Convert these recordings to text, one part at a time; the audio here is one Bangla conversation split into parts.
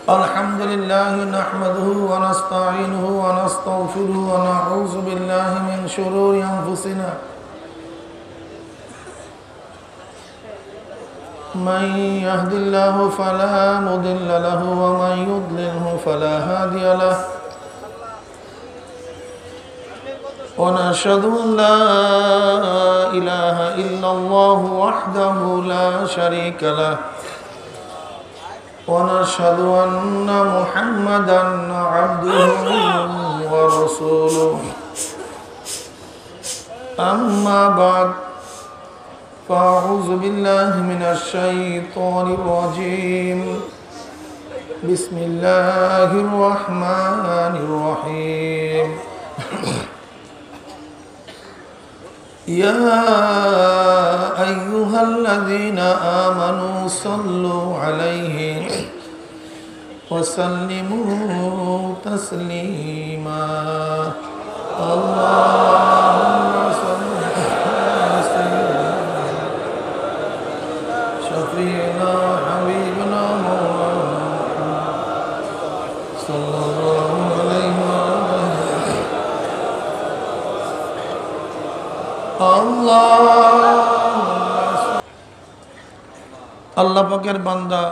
الحمد لله نحمده ونستعينه ونستغفره ونعوذ بالله من شرور أنفسنا من يهد الله فلا مضل له ومن يضلله فلا هادي له ونشهد أن لا إله إلا الله وحده لا شريك له ونشهد أن محمدا عبده ورسوله أما بعد فأعوذ بالله من الشيطان الرجيم بسم الله الرحمن الرحيم يا أيها الذين آمنوا صلوا عليه وسلموا تسليما اللهم صل على سيدنا شفيعنا حبيبنا محمد صلى الله عليه وسلم আল্লাহ পাকের বান্দা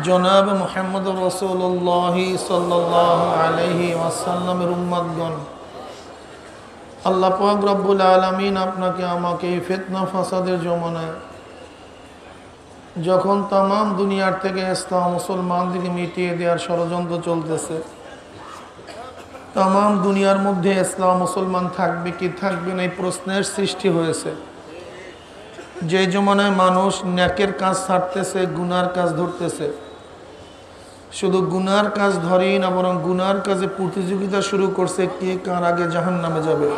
জনাব মুহাম্মদুর রাসূলুল্লাহ সাল্লাল্লাহু আলাইহি ওয়াসাল্লামের উম্মতগণ, আল্লাহ পাক রব্বুল আলামিন আপনাকে আমাকে এই ফিতনা ফাসাদের জমানায় যখন তামাম দুনিয়ার থেকে ইসলাম মুসলমানদেরকে মিটিয়ে দেওয়ার ষড়যন্ত্র চলতেছে, তামাম দুনিয়ার মধ্যে ইসলাম মুসলমান থাকবে কি থাকবে না এই প্রশ্নের সৃষ্টি হয়েছে। যে জমানায় মানুষ ন্যাকের কাজ ছাড়তেছে, গুনার কাজ ধরতেছে, শুধু গুনার কাজ ধরেই না বরং গুনার কাজে প্রতিযোগিতা শুরু করছে কে কার আগে জাহান্নামে যাবে।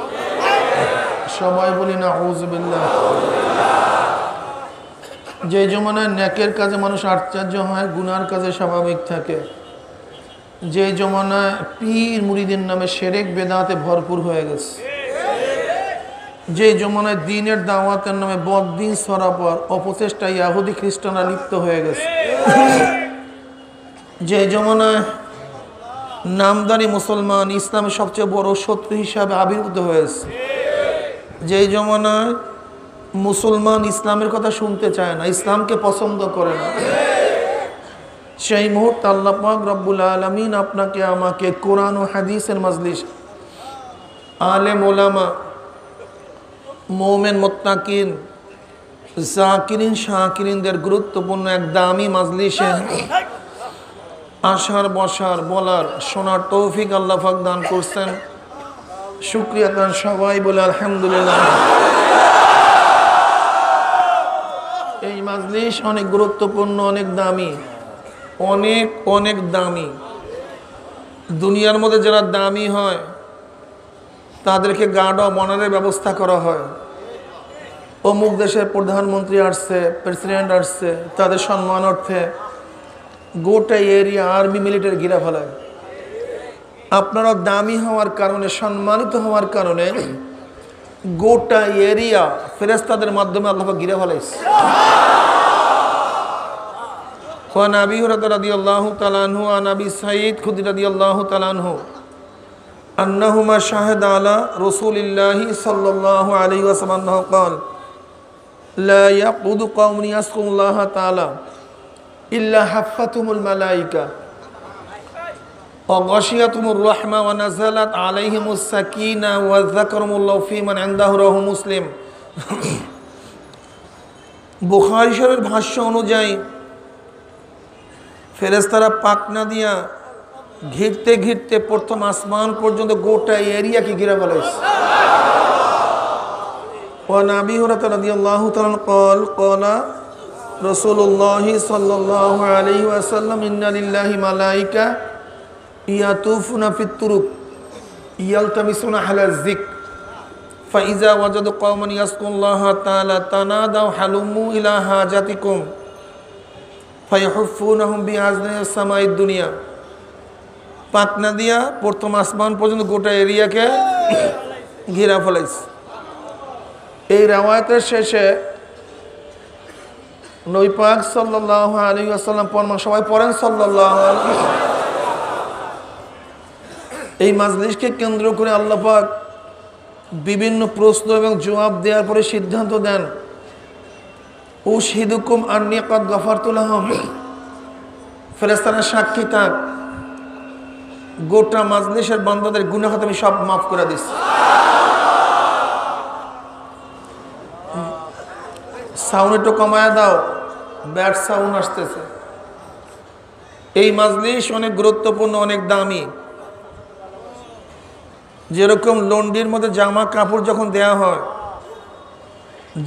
সবাই বলি না আউযুবিল্লাহ। যে জমানায় ন্যাকের কাজে মানুষ আশ্চর্য হয়, গুনার কাজে স্বাভাবিক থাকে, যে জমানায় পীর মুরিদের নামে শিরক বেদাতে ভরপুর হয়ে গেছে, যে জমানায় দ্বীনের দাওয়াতের নামে বদ্দিন ছড়াবার অপচেষ্টা ইহুদি খ্রিস্টানরা লিপ্ত হয়ে গেছে, যে জমানায় নামদারি মুসলমান ইসলামের সবচেয়ে বড় শত্রু হিসাবে আবির্ভূত হয়েছে, যে জমানায় মুসলমান ইসলামের কথা শুনতে চায় না, ইসলামকে পছন্দ করে না, সেই মুহূর্তে আল্লাহ পাক রব্বুল আলামিন আপনাকে আমাকে কোরআন ও হাদিসের মাজলিস, আলেম ওলামা, মুমিন মুত্তাকিন, জাকিরিন শাকিরিনদের গুরুত্বপূর্ণ এক দামি মাজলিসে আসার বসার বলার শোনার তৌফিক আল্লাহ পাক দান করছেন। শুকরিয়া তার সবাই বলে আলহামদুলিল্লাহ। এই মাজলিস অনেক গুরুত্বপূর্ণ, অনেক দামি, অনেক অনেক দামি। দুনিয়ার মধ্যে যারা দামি হয় তাদেরকে গার্ড অফ অনারের ব্যবস্থা করা হয়। অমুক দেশের প্রধানমন্ত্রী আসছে, প্রেসিডেন্ট আসছে, তাদের সম্মানার্থে গোটা এরিয়া আর্মি মিলিটারি ঘিরে ফেলায়। আপনারা দামি হওয়ার কারণে, সম্মানিত হওয়ার কারণে গোটা এরিয়া ফেরেশতাদের মাধ্যমে আল্লাহ ঘিরে ফেলাইছে। وعن أبي هريرة رضي الله تعالى عنه وعن أبي سعيد الخدري رضي الله تعالى عنه أنهما شهد على رسول الله صلى الله عليه وسلم أنه قال لا يقعد قوم يذكرون الله تعالى إلا حفتهم الملائكة وغشيتهم الرحمة ونزلت عليهم السكينة وذكرهم الله في من عنده رواه مسلم। বুখারী শরীফের ভাষ্য অনুযায়ী ফেরেশতারা পাখনা দিয়া ঘিরতে ঘিরতে প্রথম আসমান পর্যন্ত গোটা এরিয়াকে ঘিরে ফেলেছে। وعن أبي هريرة رضي الله تعالى عنه قال قال رسول الله صلى الله عليه وسلم إن لله ملائكة يطوفون في الطرق يلتمسون أهل الذكر فإذا وجدوا قوما يذكرون الله تعالى تنادوا هلموا إلى حاجتكم ফায়াহুফুনাহুম বিআজনিস সামাইদ দুনিয়া। পাখনা দিয়া প্রথম আসমান পর্যন্ত গোটা এরিয়াকে ঘিরা ফেলাইছে। এই রাওয়ায়াতের শেষে নবী পাক সাল্লাল্লাহু আলাইহি ওয়াসাল্লাম ফরমান, সবাই পড়েন সাল্লাল্লাহু আলাইহি। এই মাজলিসকে কেন্দ্র করে আল্লাহ পাক বিভিন্ন প্রশ্ন এবং জবাব দেওয়ার পরে সিদ্ধান্ত দেন, উশহিদুকুম আন্নী ক্বাদ গাফারতু লাহুম, ফেরেশতারা সাক্ষী থাক, গোটা মাজলিসের বান্দাদের গুনাহ খাতা আমি সব মাফ করে দিচ্ছি। সাউন্ড একটু কমায় দাও, ব্যাড সাউন্ড আসতেছে। এই মাজলিস অনেক গুরুত্বপূর্ণ, অনেক দামি। যেরকম লন্ডির মধ্যে জামা কাপড় যখন দেয়া হয়,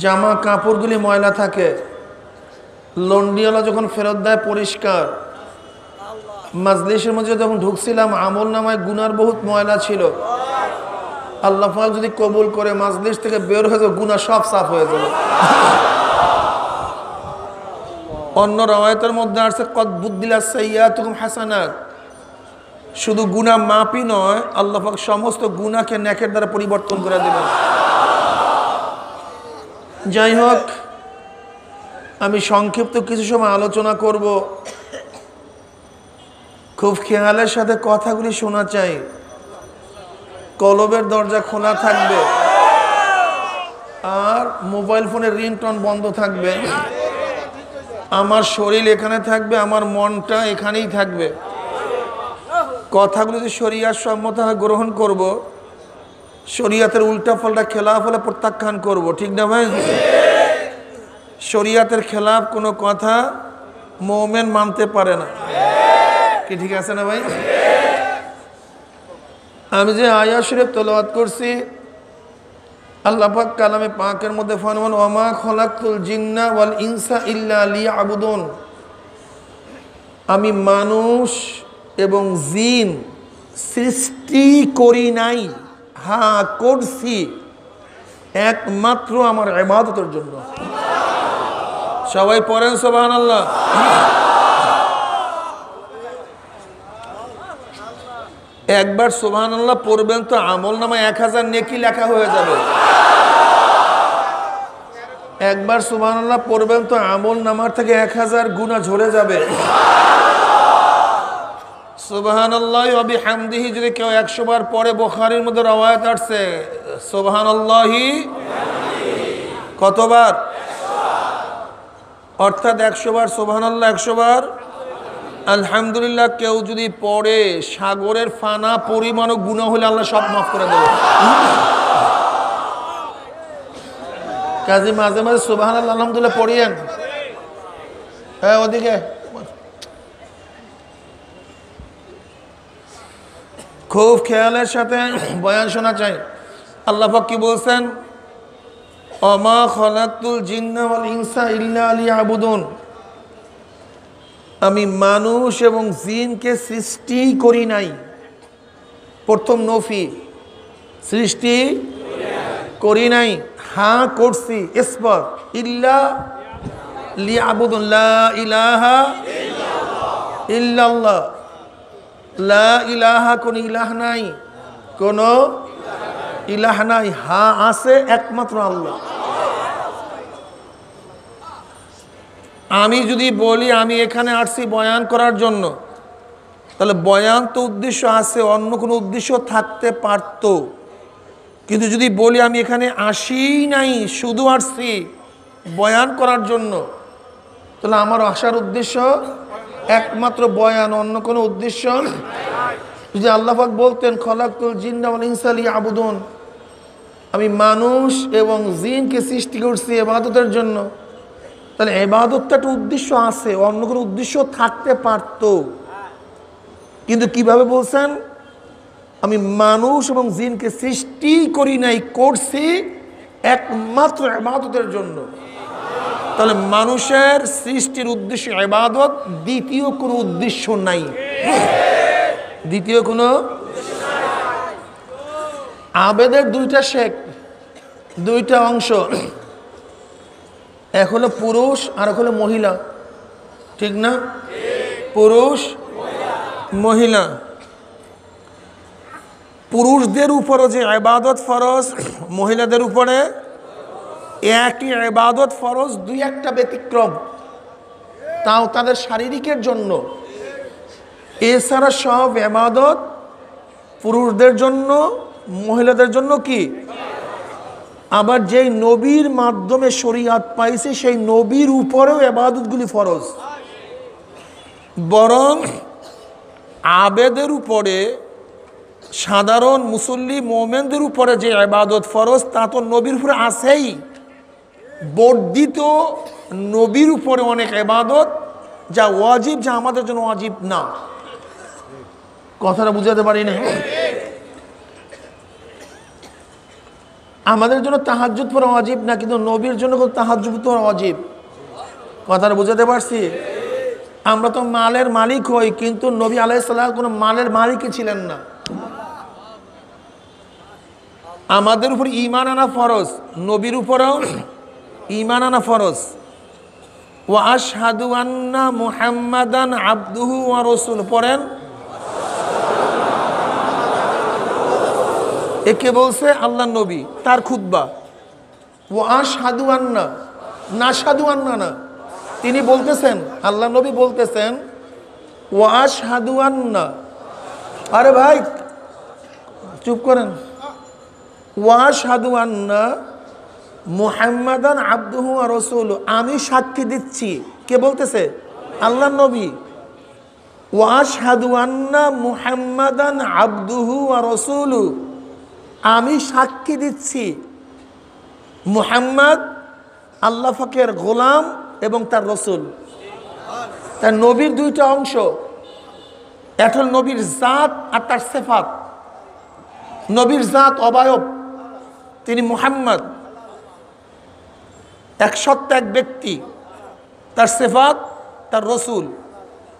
জামা কাপড়গুলি ময়লা থাকে, লন্ডিওয়ালা যখন ফেরত দেয় পরিষ্কার। মাজলিসের মধ্যে যখন ঢুকছিলাম, আমল নামায় গুনার বহুত ময়লা ছিল। আল্লাহ পাক যদি কবুল করে মাজলিস থেকে বের হয়ে যাবে, গুনাহ সব সাফ হয়ে যাবে। অন্য রওয়ায়াতের মধ্যে আছে কদ বুদ্দিলাস সাইয়্যাতুকুম হাসানাত, শুধু গুনাহ মাপই নয়, আল্লাহ পাক সমস্ত গুনাহকে নেকের দ্বারা পরিবর্তন করে দেবেন। যাই হোক, আমি সংক্ষিপ্ত কিছু সময় আলোচনা করব। খুব খেয়ালের সাথে কথাগুলি শোনা চাই। কলবের দরজা খোলা থাকবে আর মোবাইল ফোনের রিংটোন বন্ধ থাকবে। আমার শরীর এখানে থাকবে, আমার মনটা এখানেই থাকবে। কথাগুলো যদি শরিয়াত সম্মত গ্রহণ করব, শরিয়াতের উল্টা পাল্টা খেলাফ হলে প্রত্যাখ্যান করব, ঠিক না ভাই? শরিয়াতের খেলাফ কোনো কথা মুমিন মানতে পারে না, কি ঠিক আছে না ভাই? আমি যে আয়াত শরীফ তেলাওয়াত করছি, আল্লাহ পাক কালামে পাকের মধ্যে ফরমান, ওয়ামা খলাকতুল জিন্না ওয়াল ইনসা ইল্লা লিয়াবুদুন, আমি মানুষ এবং জিন সৃষ্টি করি নাই, হ্যাঁ করছি একমাত্র আমার ইবাদতের জন্য। সবাই পড়েন সুবহানাল্লাহ। একবার সুবহানাল্লাহ পড়বেন তো আমল নামায় 1000 নেকি লেখা হয়ে যাবে। একবার সুবহানাল্লাহ পড়বেন তো আমল নামার থেকে 1000 গুনাহ ঝরে যাবে। সুবহানাল্লাহি ওয়া বিহামদিহি যদি কেউ 100 বার পড়ে, বুখারীর মধ্যে রওয়ায়াত আছে সুবহানাল্লাহি কতবার? 100 অর্থাৎ 100 বার সুবহানাল্লাহ, 100 বার আলহামদুলিল্লাহ কেউ যদি পড়ে, সাগরের ফানা পরিমাণও গুনাহ হলে আল্লাহ সব মাফ করে দেবে। কাজী মাঝে মাঝে সুবহানাল্লাহ আলহামদুলিল্লাহ পড়িয়েন। হ্যাঁ, ওদিকে খুব খেয়ালের সাথে বয়ান শোনা চাই। আল্লাহ পাক কি বলছেন? ওমা খলাকতুল জিন্না ওয়াল ইনসা ইল্লা লিয়াবুদুন, আমি মানুষ এবং জিনকে সৃষ্টি করি নাই। প্রথম নফি, সৃষ্টি করি নাই, হ্যাঁ করছি ইসবাত, ইল্লা লিয়াবুদুন, লা ইলাহা ইল্লাল্লাহ, লা ইলাহা, কোন ইলাহ নাই, কোন ইলাহ নাই, হ্যাঁ আছে একমাত্র আল্লাহ। আমি যদি বলি আমি এখানে আসছি বয়ান করার জন্য, তাহলে বয়ান তো উদ্দেশ্য আছে, অন্য কোনো উদ্দেশ্য থাকতে পারত। কিন্তু যদি বলি আমি এখানে আসি নাই, শুধু আসছি বয়ান করার জন্য, তাহলে আমার আসার উদ্দেশ্য একমাত্র বয়ান, অন্য কোনো উদ্দেশ্য। যদি আল্লাহ পাক বলতেন খলাকতুল জিন্না ওয়াল ইনসা লিয়াবুদুন, আমি মানুষ এবং জিনকে সৃষ্টি করছি ইবাদতের জন্য, তাহলে ইবাদতটা একটা উদ্দেশ্য আছে, অন্য কোনো উদ্দেশ্য থাকতে পারত। কিন্তু কিভাবে বলছেন? আমি মানুষ এবং জিনকে সৃষ্টি করি নাই, করছি একমাত্র ইবাদতের জন্য। তাহলে মানুষের সৃষ্টির উদ্দেশ্য ইবাদত, দ্বিতীয় কোনো উদ্দেশ্য নাই। দ্বিতীয় কোনো আবেদের দুইটা শেখ, দুইটা অংশ, এক হলো পুরুষ আর এক হলো মহিলা, ঠিক না? পুরুষ মহিলা। পুরুষদের উপরও যে ইবাদত ফরজ, মহিলাদের উপরে একই ইবাদত ফরজ, দুই একটা ব্যতিক্রম। তাও তাদের শারীরিকের জন্য। এছাড়া সব ইবাদত পুরুষদের জন্য, মহিলাদের জন্য কি। আবার যেই নবীর মাধ্যমে শরীয়ত পাইছে সেই নবীর উপরেও ইবাদতগুলি ফরজ। বরং আবেদের উপরে, সাধারণ মুসল্লি মোমেনদের উপরে যে ইবাদত ফরজ তা তো নবীর উপরে আছেই, বর্ধিত নবীর উপরে অনেক ইবাদত যা ওয়াজিব, যা আমাদের জন্য ওয়াজিব না। কথাটা বুঝাতে পারি না? আমাদের জন্য তাহাজ্জুদ পড়া ওয়াজিব না, কিন্তু নবীর জন্য তাহাজ্জুদ পড়া ওয়াজিব। কথাটা বুঝাতে পারছি? আমরা তো মালের মালিক হই, কিন্তু নবী আলাইহিস সালাম কোনো মালের মালিকই ছিলেন না। আমাদের উপর ঈমান আনা ফরজ, নবীর উপরেও ঈমান আনা ফরজ। ওয়া আশহাদু আন্না মুহাম্মাদান আবদুহু ওয়া রাসূলুহু পড়েন। একে বলছে আল্লাহর নবী, তার খুতবা। ওয়া আশহাদু আন্না, নাশহাদু আন্না না, তিনি বলতেছেন, আল্লাহ নবী বলতেছেন ওয়া আশহাদু আন্না। আরে ভাই চুপ করেন। ওয়া আশহাদু আন্না মুহাম্মাদান আবদুহু ওয়া রাসূলুহু, আমি সাক্ষী দিচ্ছি। কে বলতেছে? আল্লাহর নবী। ওয়া আশহাদু আন্না মুহাম্মাদান আবদুহু ওয়া রাসূলুহু, আমি সাক্ষী দিচ্ছি মুহাম্মদ আল্লাহ পাকের গোলাম এবং তার রসুল। তার নবীর দুইটা অংশ, একটা হল নবীর জাত আর তার সিফাত। নবীর জাত অবয়ব, তিনি মুহাম্মদ, এক সত্য এক ব্যক্তি। তার সিফাত তার রসুল,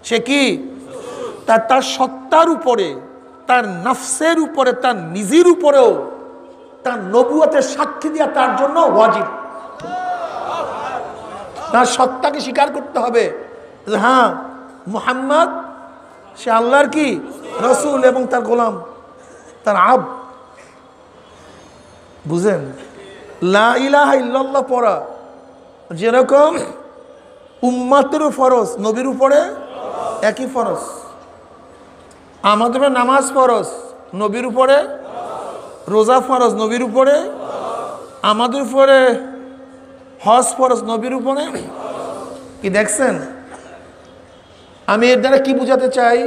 সে কি তার সত্তার উপরে, তার নফসের উপরে, তার নিজের উপরেও তার নবুয়তের সাক্ষী দেওয়া তার জন্য ওয়াজিব। তার সত্তাকে স্বীকার করতে হবে, হ্যাঁ মুহাম্মদ সে আল্লাহর কি রসুল এবং তার গোলাম, তার আব। বুঝেন? লা ইলাহা ইল্লাল্লাহ পড়া যেরকম উম্মতেরও ফরজ, নবীর উপরে একই ফরজ। আমাদের নামাজ ফরজ, নবীর উপরে রোজা ফরজ, নবীর উপরে। আমাদের উপরে হজ ফরজ, নবীর উপরে। কি দেখছেন? আমি এর দ্বারা কি বোঝাতে চাই?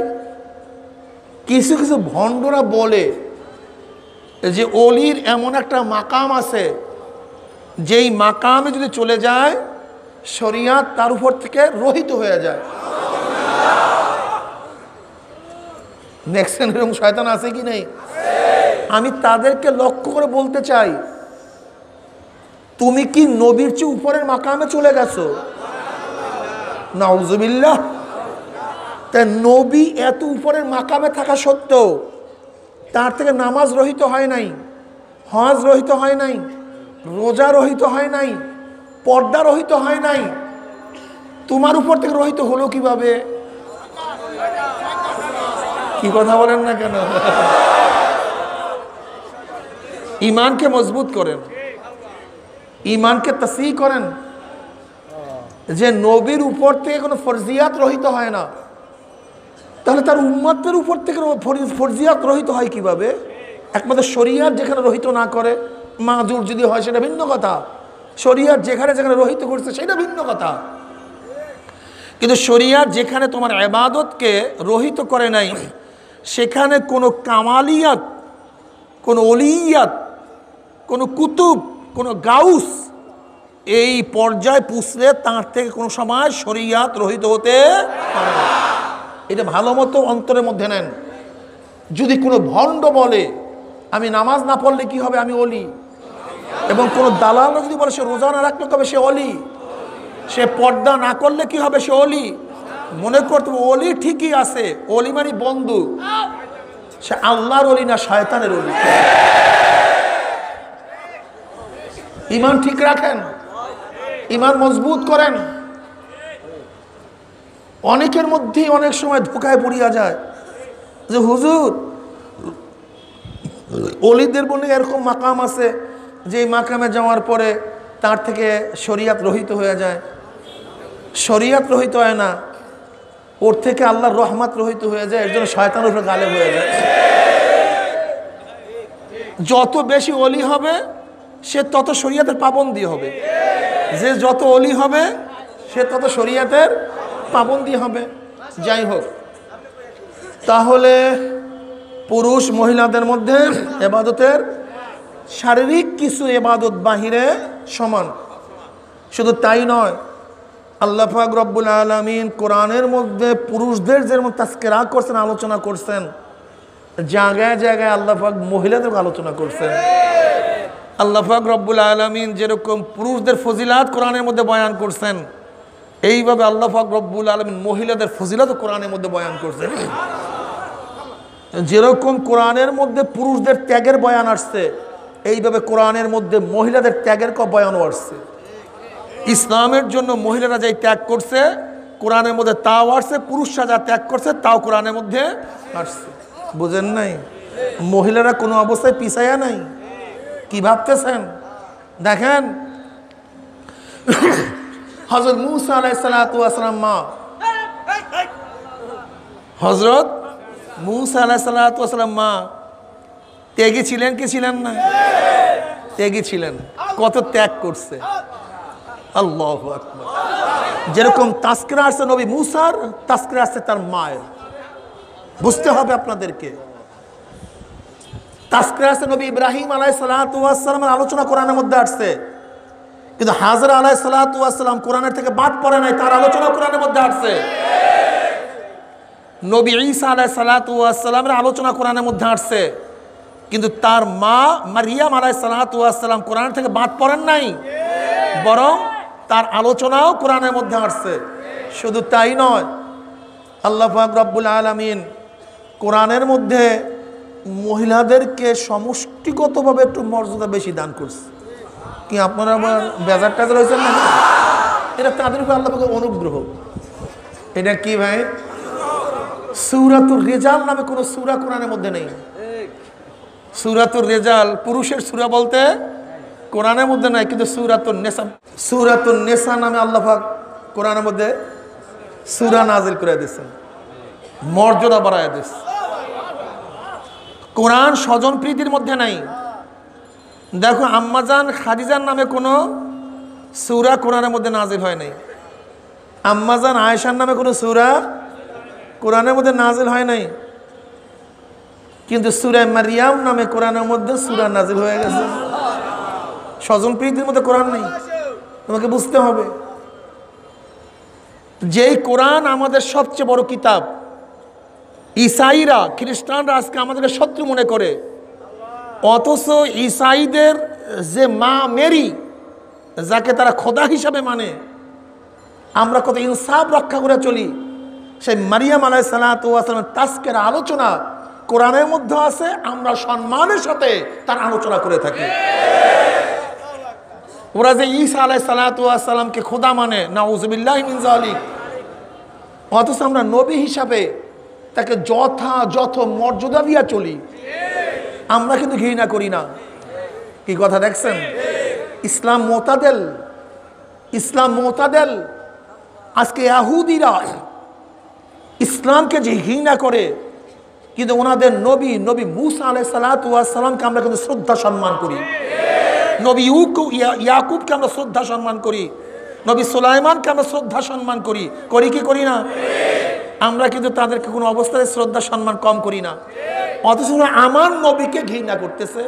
কিছু কিছু ভণ্ডরা বলে যে অলির এমন একটা মাকাম আছে, যেই মাকামে যদি চলে যায় শরিয়াত তার উপর থেকে রহিত হয়ে যায়। দেখছেন এরকম শয়তান আছে কি নেই? আমি তাদেরকে লক্ষ্য করে বলতে চাই, তুমি কি নবীর চেয়ে উপরের মাকামে চলে গেছো? নাউজুবিল্লাহ। তাই নবী এত উপরের মাকামে থাকা সত্ত্বেও তার থেকে নামাজ রহিত হয় নাই, হজ রহিত হয় নাই, রোজা রহিত হয় নাই, পর্দা রহিত হয় নাই। তোমার উপর থেকে রহিত হলো কিভাবে? কি কথা বলেন না কেন? ইমানকে মজবুত করেন, ইমানকে তাসিহ করেন যে নবীর উপর থেকে কোনো ফরজিয়াত রহিত হয় না, তাহলে তার উম্মতের উপর থেকে ফরজিয়াত রহিত হয় কিভাবে? একমাত্র শরিয়াত যেখানে রহিত না করে, মাজুর যদি হয় সেটা ভিন্ন কথা, শরিয়াত যেখানে যেখানে রহিত করছে সেটা ভিন্ন কথা। কিন্তু শরিয়াত যেখানে তোমার ইবাদতকে রহিত করে নাই, সেখানে কোনো কামালিয়াত, কোনো ওলিয়াত, কোনো কুতুব, কোনো গাউস এই পর্যায়ে পুষলে তার থেকে কোনো সময় শরিয়াত রহিত হতে পারে না। এটা ভালো মতো অন্তরের মধ্যে নেন। যদি কোনো ভণ্ড বলে আমি নামাজ না পড়লে কি হবে, আমি অলি, এবং কোনো দালাল যদি বলে সে রোজা না রাখলে কবে, সে অলি, সে পর্দা না করলে কি হবে, সে অলি, মনে করতে অলি ঠিকই আছে, অলি মানে বন্ধু, সে আল্লাহর অলি না শয়তানের অলি। ঈমান ঠিক রাখেন, ঈমান মজবুত করেন। অনেকের মধ্যেই অনেক সময় ধোকায় পড়িয়া যায় যে হুজুর অলিদের বলে এরকম মাকাম আছে যে মাকামে যাওয়ার পরে তার থেকে শরিয়াত রহিত হয়ে যায়। শরিয়ত রহিত হয় না, ওর থেকে আল্লাহর রহমত রহিত হয়ে যায়, এর জন্য শয়তানের উপরে গালেব হয়ে যায়। যত বেশি অলি হবে সে তত শরিয়তের পাবন্দি হবে, যে যত অলি হবে সে তত শরিয়তের পাবন্দি হবে। যাই হোক, তাহলে পুরুষ মহিলাদের মধ্যে ইবাদতের শারীরিক কিছু ইবাদত বাহিরে সমান। শুধু তাই নয়, আল্লাহ পাক রব্বুল আলামিন কোরআনের মধ্যে পুরুষদের যেমন তাজকিরা করছেন, আলোচনা করছেন, জায়গায় জায়গায় আল্লাহ পাক মহিলাদের আলোচনা করছেন। আল্লাহ পাক রব্বুল আলামিন যেরকম পুরুষদের ফজিলাত কোরআনের মধ্যে বয়ান করছেন, এইভাবে আল্লাহ পাক রব্বুল আলামিন মহিলাদের ফজিলত কোরআনের মধ্যে বয়ান করছেন। যেরকম কোরআনের মধ্যে পুরুষদের ত্যাগের বয়ান আসছে, এইভাবে কোরআনের মধ্যে মহিলাদের ত্যাগের বয়ানও আসছে। ইসলামের জন্য মহিলারা যাই ত্যাগ করছে কোরআনের মধ্যে তাও আসছে, পুরুষরা যা ত্যাগ করছে তাও কোরআনের মধ্যে আসছে। বুঝেন নাই? মহিলারা কোনো অবস্থায় পিছায়া নাই। কি ভাবতেছেন? দেখেন, হযরত মূসা আলাইহিস সালাতু ওয়াস সালাম মা, হযরত মূসা আলাইহিস সালাতু ওয়াস সালাম মা ত্যাগী ছিলেন কি ছিলেন না? ত্যাগী ছিলেন। কত ত্যাগ করছে! আল্লাহু আকবার। যেরকম তাজকিরা আসছে নবী মূসার, তাজকিরা আসছে তার মায়ের। বুঝতে হবে আপনাদেরকে। তাজকিরা আসছে নবী ইব্রাহিম আলাইহিস সালাতু ওয়াস সালামের আলোচনা কোরআনের মধ্যে আসছে, কিন্তু হাজরা আলাইহিস সালাতু ওয়াস সালাম কোরআনের থেকে বাদ পড়ে নাই, তার আলোচনা কোরআনের মধ্যে আসছে। নবী ঈসা আলাইহিস সালাতু ওয়াস সালামের আলোচনা কোরআনের মধ্যে আসছে, কিন্তু তার মা মারিয়াম আলাইহিস সালাতু ওয়াস সালাম কোরআন থেকে বাদ পড়েন নাই, বরং তার আলোচনাও কোরআনের মধ্যে আসছে। শুধু তাই নয়, আল্লাহ পাক রব্বুল আলামিন কোরআনের মধ্যে মহিলাদেরকে সমষ্টিগতভাবে একটু মর্যাদা বেশি দান করছে। কি আপনারা আবার বেজার টাজার হয়েছেন না? এটা তাদের উপর আল্লাহ পাকের অনুগ্রহ। এটা কি ভাই? সূরাতুর রিজাল নামে কোনো সূরা কোরআনের মধ্যে নেই। সূরাতুর রিজাল পুরুষের সূরা বলতে কোরআনের মধ্যে নাই, কিন্তু সূরাতুন নিসা নামে আল্লাহ পাক কোরআনের মধ্যে সূরা নাজিল করে দিয়েছেন, মর্যাদা বাড়ায় দিয়েছে। কোরআন স্বজন প্রীতির মধ্যে নাই। দেখো, আম্মাজান খাদিজার নামে কোনো সূরা কোরআনের মধ্যে নাজিল হয় নাই। আম্মাজান আয়েশার নামে কোনো সূরা কোরআনের মধ্যে নাজিল হয় নাই, কিন্তু সূরা মারিয়াম নামে কোরআনের মধ্যে সূরা নাজিল হয়ে গেছে। স্বজন প্রীতির মধ্যে কোরআন নেই, তোমাকে বুঝতে হবে। যেই কোরআন আমাদের সবচেয়ে বড় কিতাব, ঈসাইরা খ্রিস্টানরা আজকে আমাদেরকে শত্রু মনে করে, অথচ ঈসাইদের যে মা মেরি, যাকে তারা খোদা হিসাবে মানে, আমরা কত ইনসাফ রক্ষা করে চলি। সেই মারিয়াম আলাইহিস সালাতু ওয়াস সালামের তাজকিরা আলোচনা কোরআনের মধ্যে আছে, আমরা সম্মানের সাথে তার আলোচনা করে থাকি। ওরা যে ঈসা আলাইহিস সালাতু ওয়াস সালামকে খোদা মানে, নাউযুবিল্লাহি মিন যালিক, অথচ আমরা নবী হিসাবে তাকে যথাযথ মর্যাদা দিয়া চলি। আমরা কিন্তু ঘৃণা করি না। কি কথা দেখছেন? ইসলাম মোতাদেল, ইসলাম মোতাদেল। আজকে ইহুদিরা ইসলামকে যে ঘৃণা করে, কিন্তু ওনাদের নবী মূসা আলাইহিস সালাতু ওয়াস সালামকে আমরা কিন্তু শ্রদ্ধা সম্মান করি। নবী ইয়াকুবকে আমরা শ্রদ্ধা সম্মান করি, নবী সুলাইমানকে আমরা শ্রদ্ধা সম্মান করি। করি কি করি না? আমরা কিন্তু তাদেরকে কোনো অবস্থায় শ্রদ্ধা সম্মান কম করি না, অথচ আমার নবীকে ঘৃণা করতেছে।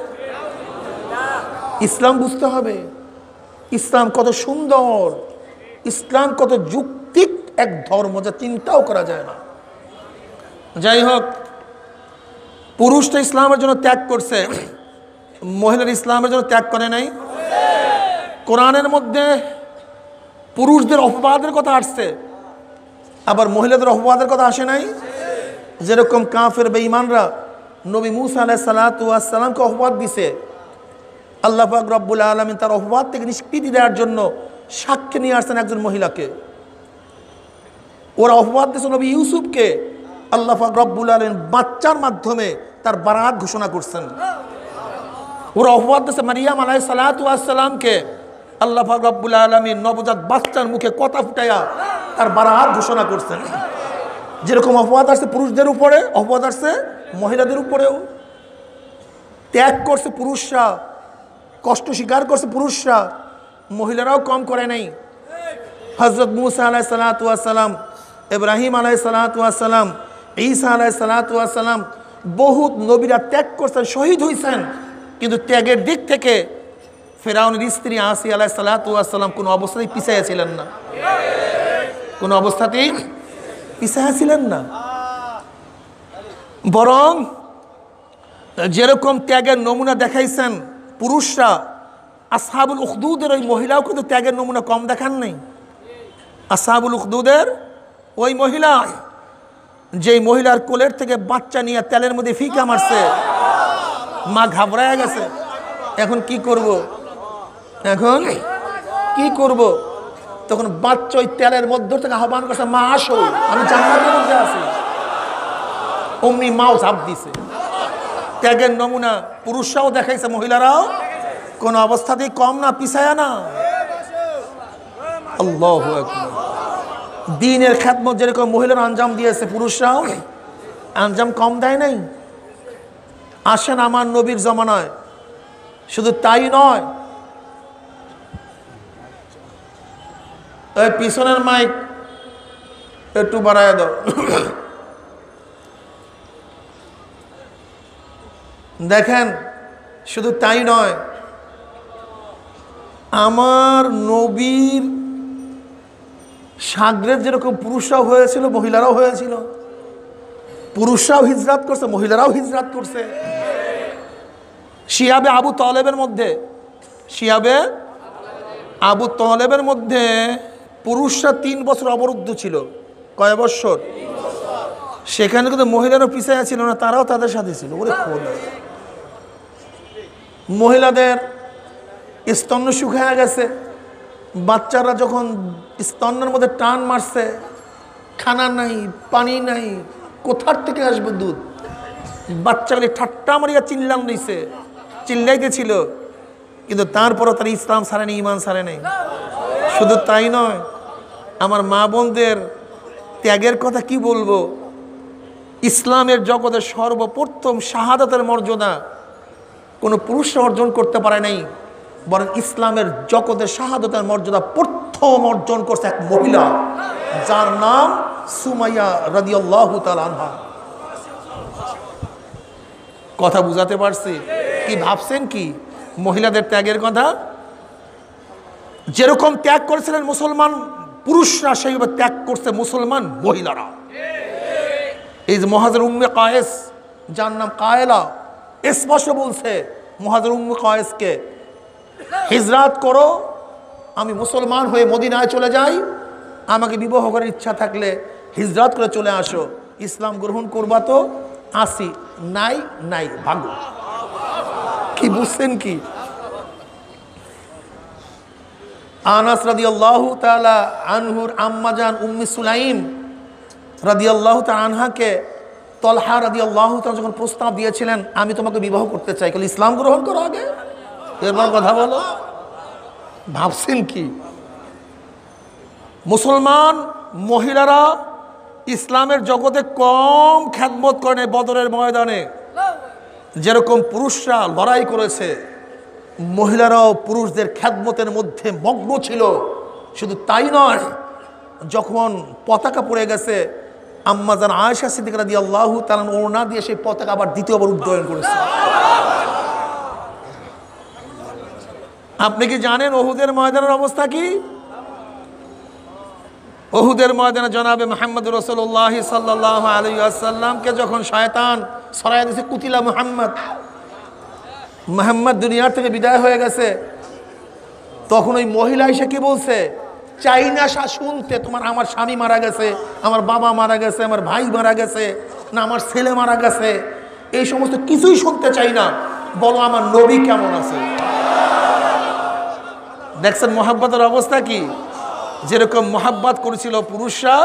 ইসলাম বুঝতে হবে, ইসলাম কত সুন্দর, ইসলাম কত যৌক্তিক এক ধর্ম, যা চিন্তাও করা যায় না। যাই হোক, পুরুষটা ইসলামের জন্য ত্যাগ করছে, মহিলার ইসলামের জন্য ত্যাগ করে নাই। কোরআনের মধ্যে পুরুষদের অপবাদের কথা আসছে, আবার মহিলাদের অপবাদের কথা আসে নাই। যেরকম কাফের বেঈমানরা নবী মূসা আলাইহিস সালাতু ওয়াস সালামকে অপবাদ দিছে, আল্লাহ পাক রব্বুল আলামিন তার অপবাদ থেকে নিষ্কৃতি দেওয়ার জন্য সাক্ষী নিয়ে আসছেন একজন মহিলাকে। ওরা অপবাদ দিয়েছে নবী ইউসুফকে, আল্লাহ পাক রব্বুল আলামিন বাচ্চার মাধ্যমে তার বারাত ঘোষণা করছেন। ওরা অপবাদ দিয়েছে মারিয়াম আলাইহিস সালাতু ওয়াস সালামকে, আল্লাহ পাক রব্বুল আলামিন নবজাত বাচ্চার মুখে কথা ফুটাইয়া তার বারাত ঘোষণা করছেন। যেরকম অপবাদ আসছে পুরুষদের উপরে, অপবাদ আসছে মহিলাদের উপরেও। ত্যাগ করছে পুরুষরা, কষ্ট স্বীকার করছে পুরুষরা, মহিলারাও কম করে নাই। হযরত মুসা আলাইহিস সালাতু ওয়াস সালাম, ইব্রাহিম আলাইহিস সালাতু ওয়াস সালাম, ঈসা আলাইহিস সালাতু ওয়াস সালাম, বহুত নবীরা ত্যাগ করছেন, শহীদ হয়েছেন। কিন্তু ত্যাগের দিক থেকে ফেরাউনের স্ত্রী আসিয়া আলাইহিস সালাতু ওয়াস সালাম কোনো অবস্থাতেই পিছাইয়া ছিলেন না, কোনো অবস্থাতেই পিছাইয়া ছিলেন না। বরং যেরকম ত্যাগের নমুনা দেখাইছেন পুরুষরা, আসহাবুল উখদুদের ওই মহিলাও কিন্তু ত্যাগের নমুনা কম দেখান নাই। আসহাবুল উখদুদের ওই মহিলা, যেই মহিলার কোলের থেকে বাচ্চা নিয়ে তেলের মধ্যে ফিকা মারছে, মা ঘাবড়ায় গেছে। এখন কি করব, এখন কি করব? তখন বাচ্চা ওই তেলের মধ্য থেকে আহ্বান করছে, মা আসো, আমি জান্নাতের মধ্যে আছি। অমনি মাও ঝাঁপ দিছে। ত্যাগের নমুনা পুরুষরাও দেখাইছে, মহিলারাও কোন অবস্থাতেই কম না, পিছায়া না। আল্লাহু আকবার। দ্বীনের খেদমত যেরকম মহিলারা আঞ্জাম দিয়েছে, পুরুষরাও আঞ্জাম কম দেয় নাই। আসেন আমার নবীর জমানায়, শুধু তাই নয়, এই পিছনের মাইক একটু বাড়ায় দাও। দেখেন, শুধু তাই নয়, আমার নবীর সাগরেদ যেরকম পুরুষরাও হয়েছিল, মহিলারাও হয়েছিল। পুরুষরাও হিজরাত করছে, মহিলারাও হিজরাত করছে। শিয়াবে আবু তালেবের মধ্যে, শিয়াবে আবু তালেবের মধ্যে পুরুষরা 3 বছর অবরুদ্ধ ছিল। কয় বছর? সেখানে কিন্তু মহিলারও পিছায়া ছিল না, তারাও তাদের সাথে ছিল। ওরে খোলা, মহিলাদের স্তন্য শুকায়া গেছে। বাচ্চারা যখন স্তন্যের মধ্যে টান মারছে, খানা নাই, পানি নাই, কোথার থেকে আসবে দুধ? বাচ্চাগুলি ঠাট্টা মারিয়া চিল্লান দিছে, চিল্লাইতেছিল। কিন্তু তারপরও তারা ইসলাম ছাড়েনি, ইমান ছাড়ে নাই। শুধু তাই নয়, আমার মা বোনদের ত্যাগের কথা কি বলবো। ইসলামের জগতে সর্বপ্রথম শাহাদাতের মর্যাদা কোনো পুরুষ অর্জন করতে পারে নাই, বরং ইসলামের জগতে শাহাদাতের মর্যাদা প্রথম অর্জন করছে এক মহিলা, যার নাম সুমাইয়া রাদিয়াল্লাহু তাআলা আনহা। কথা বুঝাতে পারছি? কি ভাবছেন কি মহিলাদের ত্যাগের কথা? যেরকম ত্যাগ করেছিলেন মুসলমান পুরুষরা, সেইভাবে ত্যাগ করছে মুসলমান মহিলারা। এই যে মুহাজির উম্মে কায়েস, যার নাম কায়েলা, স্পষ্ট বলছে মুহাজির উম্মে কায়েসকে, হিজরাত করো, আমি মুসলমান হয়ে মদিনায় চলে যাই, আমাকে বিবাহ করার ইচ্ছা থাকলে হিজরাত করে চলে আসো, ইসলাম গ্রহণ করবা তো আসি, নাই নাই ভাগো। কি বুঝছেন কি? আনাস রাদিয়াল্লাহু তাআলা আনহুর আম্মাজান উম্মে সুলাইম রাদিয়াল্লাহু তাআলা আনহাকে তলহা রাদিয়াল্লাহু তাআলা যখন প্রস্তাব দিয়েছিলেন, আমি তোমাকে বিবাহ করতে চাই, বলে ইসলাম গ্রহণ করো আগে, এরপর কথা বলো। ভাবছেন কি? মুসলমান মহিলারা ইসলামের জগতে কম খেদমত করে বদরের ময়দানে। যেরকম পুরুষরা লড়াই করেছে, মহিলারাও পুরুষদের খেদমতের মধ্যে মগ্ন ছিল। শুধু তাই নয়, যখন পতাকা পড়ে গেছে, আম্মাজান আয়েশা সিদ্দিকা রাদিয়াল্লাহু তাআলা ওড়না দিয়ে সেই পতাকা আবার দ্বিতীয়বার উড্ডয়ন করেছে। আপনি কি জানেন উহুদের ময়দানের অবস্থা কি? উহুদের ময়দানে জনাবে মুহাম্মদ রাসূলুল্লাহ সাল্লাল্লাহু আলাইহি ওয়াসাল্লামকে যখন শয়তান সরাইয়া দিয়েছে, কুতিলা মুহাম্মদ দুনিয়ার থেকে বিদায় হয়ে গেছে, তখন ওই মহিলা এসে কি বলছে? চাই না শুনতে তোমার আমার স্বামী মারা গেছে, আমার বাবা মারা গেছে, আমার ভাই মারা গেছে, না আমার ছেলে মারা গেছে, এই সমস্ত কিছুই শুনতে চাই না, বলো আমার নবী কেমন আছে। দেখছেন মোহাব্বতের অবস্থা কি? যেরকম মোহাব্বত করেছিল পুরুষরা,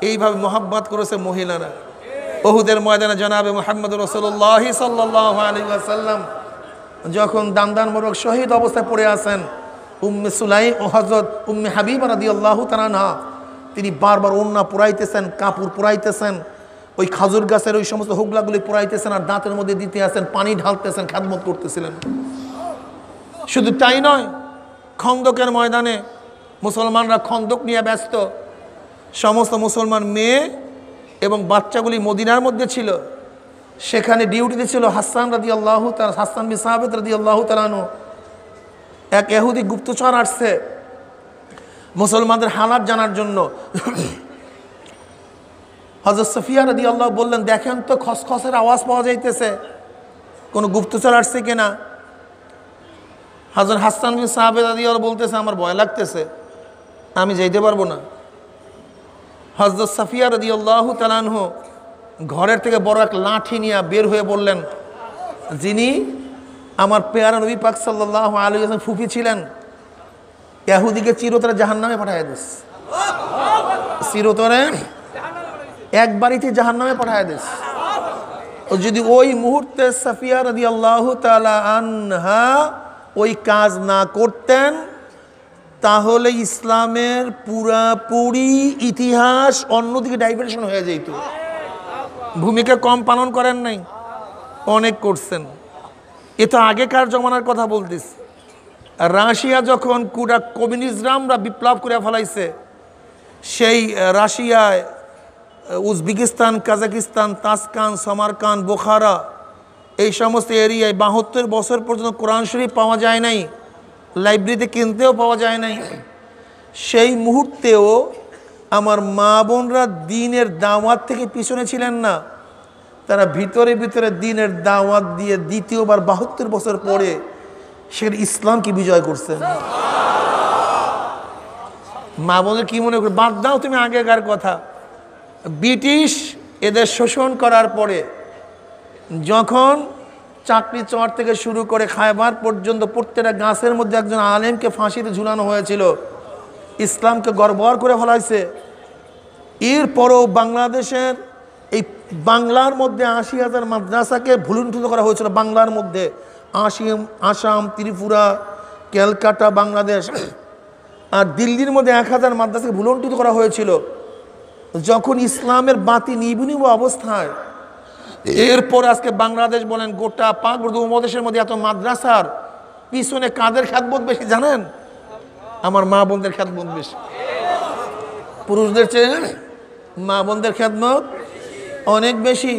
এইভাবে মোহাব্বত করেছে মহিলারা। উহুদের ময়দানে জনাবে মুহাম্মদ রাসূলুল্লাহ সাল্লাল্লাহু আলাইহি ওয়াসাল্লাম যখন দান মোবারক শহীদ অবস্থায় পড়ে আছেন, উম্মে সুলাইম ও হযরত উম্মে হাবিবা রাদিয়াল্লাহু তাআলা আনহা তিনি বারবার ওড়না পুরাইতেছেন, কাপড় পুরাইতেছেন, ওই খাজুর গাছের ওই সমস্ত হুগলাগুলি পুরাইতেছেন, আর দাঁতের মধ্যে দিতে আসেন, পানি ঢালতেছেন, খেদমত করতেছিলেন। শুধু তাই নয়, খন্দকের ময়দানে মুসলমানরা খন্দক নিয়ে ব্যস্ত, সমস্ত মুসলমান মেয়ে এবং বাচ্চাগুলি মদিনার মধ্যে ছিল। সেখানে ডিউটিতে ছিল হাসান রাদিয়াল্লাহু তাআলা, হাসান বিন সাবিত রাদিয়াল্লাহু তাআলা আনহু। এক ইহুদি গুপ্তচর আসছে মুসলমানদের হালাত জানার জন্য। হযরত সাফিয়া রাদিয়াল্লাহু বললেন, দেখেন তো খসখসের আওয়াজ পাওয়া যাইতেছে, কোনো গুপ্তচর আসছে কিনা। হযরত হাসান বিন সাবিত রাদিয়াল্লাহু বলতেছে, আমার ভয় লাগতেছে, আমি যাইতে পারবো না। হযরত সাফিয়া রাদিয়াল্লাহু তাআলা আনহু ঘরের থেকে বড় এক লাঠি নিয়ে বের হয়ে বললেন, যিনি আমার পেয়ারা নবী পাক সাল্লাল্লাহু আলাইহি ওয়াসাল্লাম ফুফি ছিলেন, ইহুদিকে চিরতরে জাহান্নামে পাঠায় দিস, চিরতরে একবারিতে জাহান্নামে পাঠায় দিস। ও যদি ওই মুহূর্তে সাফিয়া রাদিয়াল্লাহু তাআলা আনহা ওই কাজ না করতেন, তাহলে ইসলামের পুরাপুরি ইতিহাস অন্যদিকে ডাইভার্সন হয়ে যেত। ভূমিকা কম পালন করেন নাই, অনেক করছেন। এ তো আগেকার জমানার কথা বলতেছি। রাশিয়া যখন কুড়া কমিউনিস্টরা বিপ্লব করে ফেলাইছে, সেই রাশিয়ায় উজবেকিস্তান, কাজাকিস্তান, তাসকান, সামারকান, বোখারা, এই সমস্ত এরিয়ায় 72 বছর পর্যন্ত কোরআন শরীফ পাওয়া যায় নাই, লাইব্রেরিতে কিনতেও পাওয়া যায় নাই। সেই মুহূর্তেও আমার মা বোনরা দিনের দাওয়াত থেকে পিছনে ছিলেন না, তারা ভিতরে ভিতরে দিনের দাওয়াত দিয়ে দ্বিতীয়বার 72 বছর পরে সে ইসলামকে বিজয় করছেন। মা বোনের কি মনে করে, বাদ দাও তুমি আগেকার কথা। ব্রিটিশ এদের শোষণ করার পরে যখন চাকরি চর থেকে শুরু করে খায়বার পর্যন্ত প্রত্যেকটা গাছের মধ্যে একজন আলেমকে ফাঁসিতে ঝুলানো হয়েছিল, ইসলামকে গড়বড় করে ফেলাইছে। এরপরও বাংলাদেশের এই বাংলার মধ্যে 80,000 মাদ্রাসাকে ভুলুণ্ঠিত করা হয়েছিল। বাংলার মধ্যে আসাম, ত্রিপুরা, ক্যালকাটা, বাংলাদেশ আর দিল্লির মধ্যে 1000 মাদ্রাসাকে ভুলুণ্ঠিত করা হয়েছিল। যখন ইসলামের বাতি নিবিনিব অবস্থায়, এরপর আজকে বাংলাদেশ বলেন গোটা পাক উপমহাদেশের মধ্যে এত মাদ্রাসার পিছনে কাদের খ্যাতমত বেশি জানেন? আমার মা বোনদের খ্যাতমত বেশি। পুরুষদের চেয়ে মা বোনদের খ্যাতমত অনেক বেশি।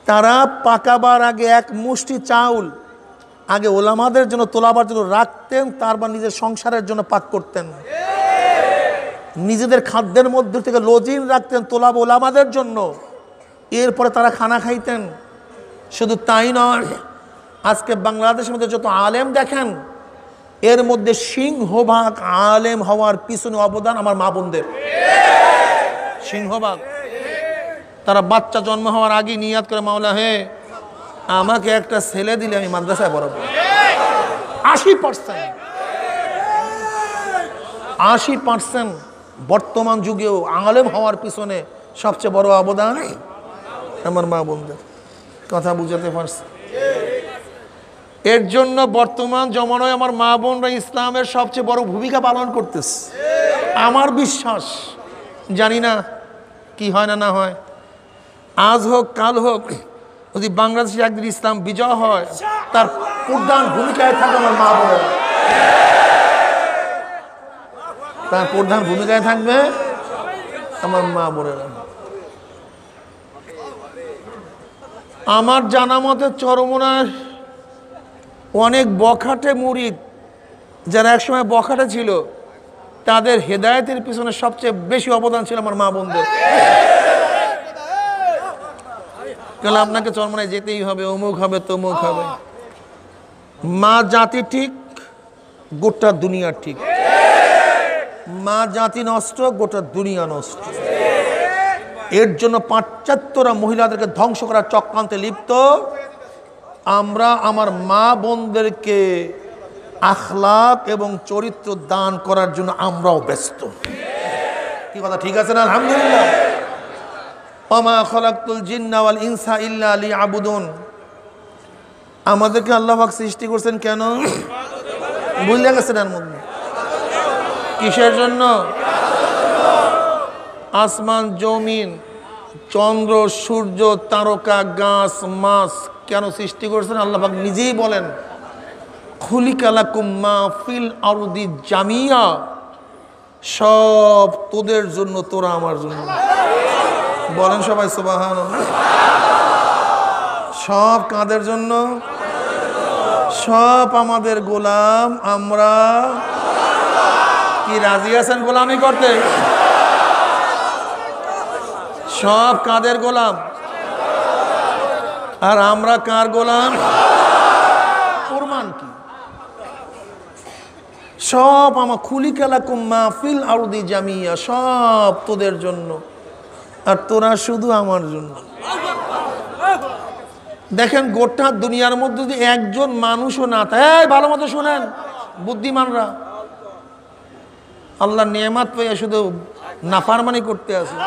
তারা পাকাবার আগে এক মুষ্টি চাউল আগে ওলামাদের জন্য তোলাবার জন্য রাখতেন, তারপর নিজের সংসারের জন্য পাক করতেন। নিজেদের খাদ্যের মধ্যে থেকে লজিন রাখতেন তোলাব ওলামাদের জন্য, এরপরে তারা খানা খাইতেন। শুধু তাই নয়, আজকে বাংলাদেশের মধ্যে যত আলেম দেখেন, এর মধ্যে সিংহভাগ আলেম হওয়ার পিছনে অবদান আমার মা বোনদের। সিংহভাগ। তারা বাচ্চা জন্ম হওয়ার আগে নিয়াত করে, মাওলা হে আমাকে একটা ছেলে দিলে আমি মাদ্রাসায় পড়াবো। 80% বর্তমান যুগেও আলেম হওয়ার পিছনে সবচেয়ে বড় অবদান আমার মা বোনদের। কথা বুঝাতে পারছি? এর জন্য বর্তমান জমানায় আমার মা বোনরা ইসলামের সবচেয়ে বড় ভূমিকা পালন করতেছে। আমার বিশ্বাস, জানি না কি হয় না হয়, আজ হোক কাল হোক, যদি বাংলাদেশে একদিন ইসলাম বিজয় হয়, তার প্রধান ভূমিকায় থাকে আমার মা বোনেরা। তার প্রধান ভূমিকায় থাকবে আমার মা বোনেরা। আমার জানা মতে চরমনার অনেক বখাটে মুরিদ যারা একসময় বখাটে ছিল, তাদের হেদায়েতের পিছনে সবচেয়ে বেশি অবদান ছিল আমার মা বোনদের। কেন আপনাকে চরমনায় যেতেই হবে, অমুক হবে, তমুক হবে। মা জাতি ঠিক, গোটা দুনিয়া ঠিক। মা জাতি নষ্ট, গোটা দুনিয়া নষ্ট। এর জন্য পাশ্চাত্যরা মহিলাদেরকে ধ্বংস করার চক্রান্তে লিপ্ত। আমরা আমার মা বোনদেরকে আখলাক এবং চরিত্র দান করার জন্য আমরাও ব্যস্ত। কি কথা ঠিক আছে না? আলহামদুলিল্লাহ। ওমা খলাকতুল জিন্না ওয়াল ইনসা ইল্লা লিয়াবুদুন। আমাদেরকে আল্লাহ পাক সৃষ্টি করছেন কেন? ভুলে গেছেন এর মধ্যে। কিসের জন্য? আসমান জমিন চন্দ্র সূর্য তারকা গাছ মাছ কেন সৃষ্টি করেছেন আল্লাহ পাক নিজেই বলেন খুলিকা লাকুম মা ফিল আরদি জামিয়া, সব তোদের জন্য তোরা আমার জন্য। বলেন সবাই সুবহানাল্লাহ। সব কাদের জন্য? সব আমাদের গোলাম। আমরা কি রাজি আছেন গোলামি করতে? সব কাদের গোলাম? আর আমরা কার গোলাম? প্রমাণ কি? সব আমার খুলিকা লাকুম মা ফিল আরদি জামিয়া, সব তোদের জন্য আর তোরা শুধু আমার জন্য। দেখেন গোটা দুনিয়ার মধ্যে যদি একজন মানুষও না থাকে, ভালো মতো শোনেন বুদ্ধিমানরা, আল্লাহ নেয়ামত পেয়ে শুধু নাফরমানি করতে আছে।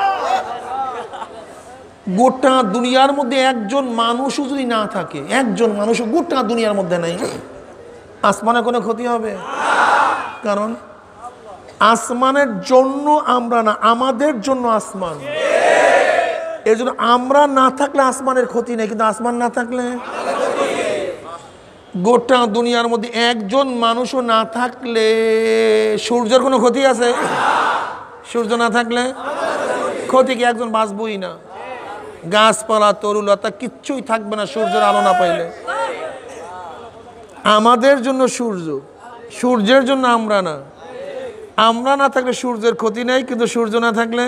গোটা দুনিয়ার মধ্যে একজন মানুষও যদি না থাকে, একজন মানুষও গোটা দুনিয়ার মধ্যে নাই, আসমানে কোনো ক্ষতি হবে? কারণ আসমানের জন্য আমরা না, আমাদের জন্য আসমান। এর জন্য আমরা না থাকলে আসমানের ক্ষতি নেই, কিন্তু আসমান না থাকলে গোটা দুনিয়ার মধ্যে একজন মানুষও না থাকলে সূর্যের কোনো ক্ষতি আছে? সূর্য না থাকলে ক্ষতি কি? একজন বাঁচবই না। গাছপালা তরুলতা কিচ্ছুই থাকবে না সূর্যের আলো না পাইলে। আমাদের জন্য সূর্য, সূর্যের জন্য আমরা না। আমরা না থাকলে সূর্যের ক্ষতি নেই, কিন্তু সূর্য না থাকলে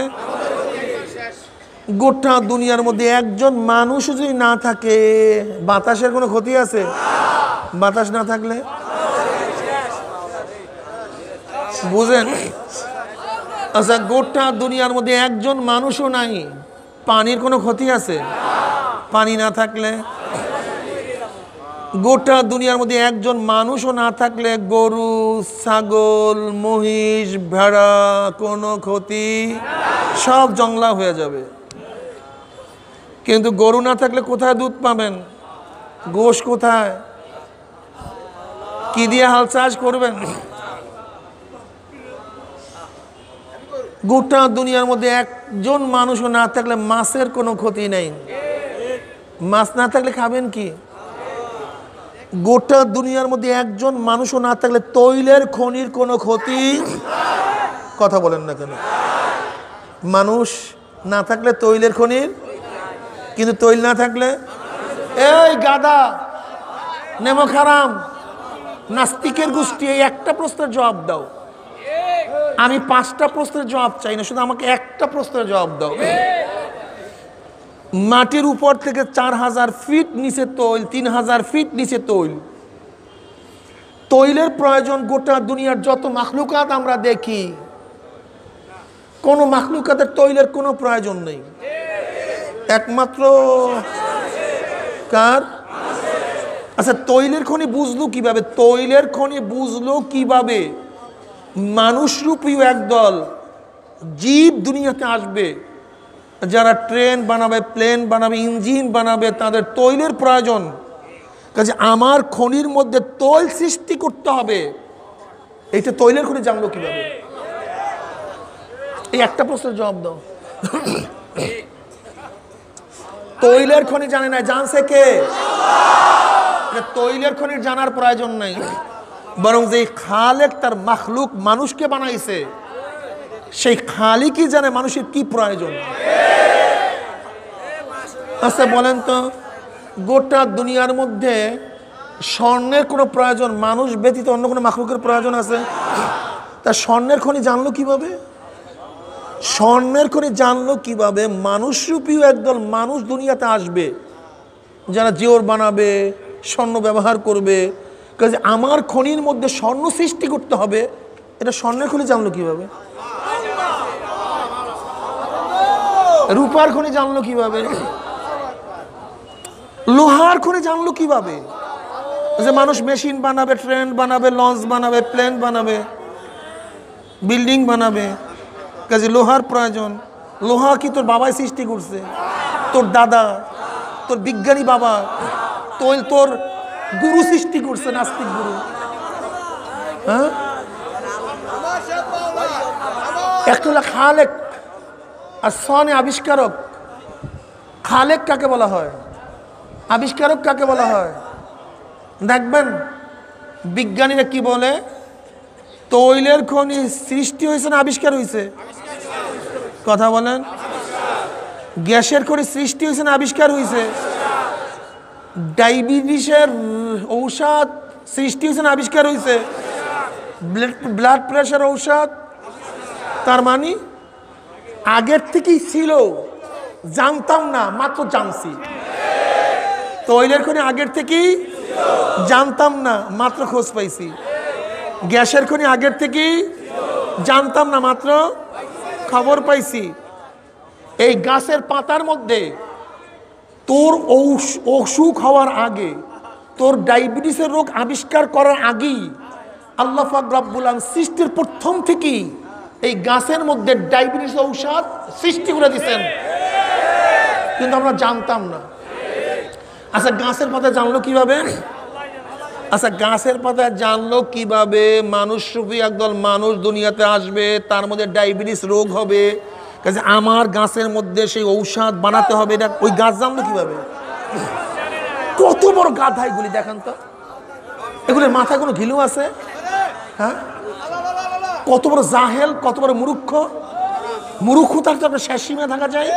গোটা দুনিয়ার মধ্যে একজন মানুষ যদি না থাকে, বাতাসের কোনো ক্ষতি আছে? বাতাস না থাকলে বুঝেন? আচ্ছা, গোটা দুনিয়ার মধ্যে একজন মানুষও নাই, পানির কোনো ক্ষতি আছে? পানি না থাকলে গোটা দুনিয়ার মধ্যে একজন মানুষও না থাকলে গরু ছাগল মহিষ ভেড়া কোনো ক্ষতি, সব জংলা হয়ে যাবে। কিন্তু গরু না থাকলে কোথায় দুধ পাবেন? গোশ কোথায়? কি দিয়ে হাল চাষ করবেন? গোটা দুনিয়ার মধ্যে একজন মানুষও না থাকলে মাছের কোনো ক্ষতি নেই। মাছ না থাকলে খাবেন কি? গোটা দুনিয়ার মধ্যে একজন মানুষও না থাকলে তৈলের খনির কোনো ক্ষতি, কথা বলেন না কেন? মানুষ না থাকলে তৈলের খনির, কিন্তু তৈল না থাকলে, এই গাদা নেমো খারাম নাস্তিকের গোষ্ঠী, এই একটা প্রশ্নের জবাব দাও। আমি 5টা প্রশ্নের জবাব চাই না, শুধু আমাকে একটা প্রশ্নের জবাব দাও। মাটির উপর থেকে 4000 ফিট নিচে তৈল, 3000 ফিট নিচে তৈল। তৈলের প্রয়োজন গোটা দুনিয়ার যত মাখলুকাত আমরা দেখি, কোন মাখলুকাতের তৈলের কোনো প্রয়োজন নেই, একমাত্র কার? আচ্ছা, তৈলের খনি বুঝলো কিভাবে? তৈলের খনি বুঝলো কিভাবে? মানুষরূপী একদল জীব দুনিয়াতে আসবে, যারা ট্রেন বানাবে, প্লেন বানাবে, ইঞ্জিন বানাবে, তাদের তৈলের প্রয়োজন। কাজে আমার খনির মধ্যে তৈল সৃষ্টি করতে হবে। এইটা তৈলের খনি জানলো কিভাবে? এই একটা প্রশ্নের জবাব দাও। তৈলের খনি জানে না, জানছে কে? তৈলের খনির জানার প্রয়োজন নাই, বরং যে খালেক তার মাখলুক মানুষকে বানাইছে, সেই খালিকই জানে মানুষের কি প্রয়োজন। আচ্ছা বলেন তো, গোটা দুনিয়ার মধ্যে স্বর্ণের কোনো প্রয়োজন মানুষ ব্যতীত অন্য কোনো মাখলুকের প্রয়োজন আছে? তা স্বর্ণের খনি জানলো কিভাবে? স্বর্ণের খনি জানলো কিভাবে? মানুষরূপী একদল মানুষ দুনিয়াতে আসবে, যারা জিওর বানাবে, স্বর্ণ ব্যবহার করবে। কাজে আমার খনির মধ্যে স্বর্ণ সৃষ্টি করতে হবে, এটা স্বর্ণের খনি জানলো কিভাবে? রূপার খনি জানলো কিভাবে? লোহার খনি জানলো কিভাবে? যে মানুষ মেশিন বানাবে, ট্রেন বানাবে, লঞ্চ বানাবে, প্লেন বানাবে, বিল্ডিং বানাবে, কাজে লোহার প্রয়োজন। লোহা কি তোর বাবাই সৃষ্টি করছে? তোর দাদা, তোর বিজ্ঞানী বাবা, তোর গুরু সৃষ্টি করছে, নাস্তিক গুরু। হ্যাঁ, একটা খালেক, আর সনে আবিষ্কারক। খালেক কাকে বলা হয়? আবিষ্কারক কাকে বলা হয়? দেখবেন বিজ্ঞানীরা কি বলে, তৈলের খনি সৃষ্টি হয়েছে না আবিষ্কার হয়েছে? কথা বলেন। গ্যাসের খনি সৃষ্টি হয়েছে না আবিষ্কার হয়েছে? ডায়াবেটিসের ঔষধ সৃষ্টি হয়েছে না আবিষ্কার হয়েছে? ব্লাড প্রেশার ঔষধ। তার মানে আগের থেকেই ছিল, জানতাম না, মাত্র জানছি। তৈলের খনি আগের থেকেই জানতাম না, মাত্র খোঁজ পাইছি। গ্যাসের খনি আগের থেকেই জানতাম না, মাত্র খবর পাইছি। এই গাছের পাতার মধ্যে তোর অসুখ হওয়ার আগে, তোর ডায়াবেটিসের রোগ আবিষ্কার করার আগেই আল্লাহ পাক রব্বুল আলামিন সৃষ্টির প্রথম থেকেই এই গাছের মধ্যে ডায়াবেটিস ঔষধ সৃষ্টি করে দিয়েছেন, কিন্তু আমরা জানতাম না। আচ্ছা গাছের পাতা জানলো কিভাবে? আচ্ছা গাছের পাতা জানলো কিভাবে? মানুষ রূপী একদল মানুষ দুনিয়াতে আসবে, তার মধ্যে ডায়াবেটিস রোগ হবে, কাজে আমার গাছের মধ্যে সেই ঔষধ বানাতে হবে। এটা ওই গাছ জানলো কিভাবে? কত বড় গাধা এগুলি, দেখান তো এগুলির মাথায় কোনো ঘিলু আছে? হ্যাঁ, কত বড় জাহেল, কত বড় মূর্খ। মূর্খতার তো আপনার শেষ সীমায় থাকা যায়।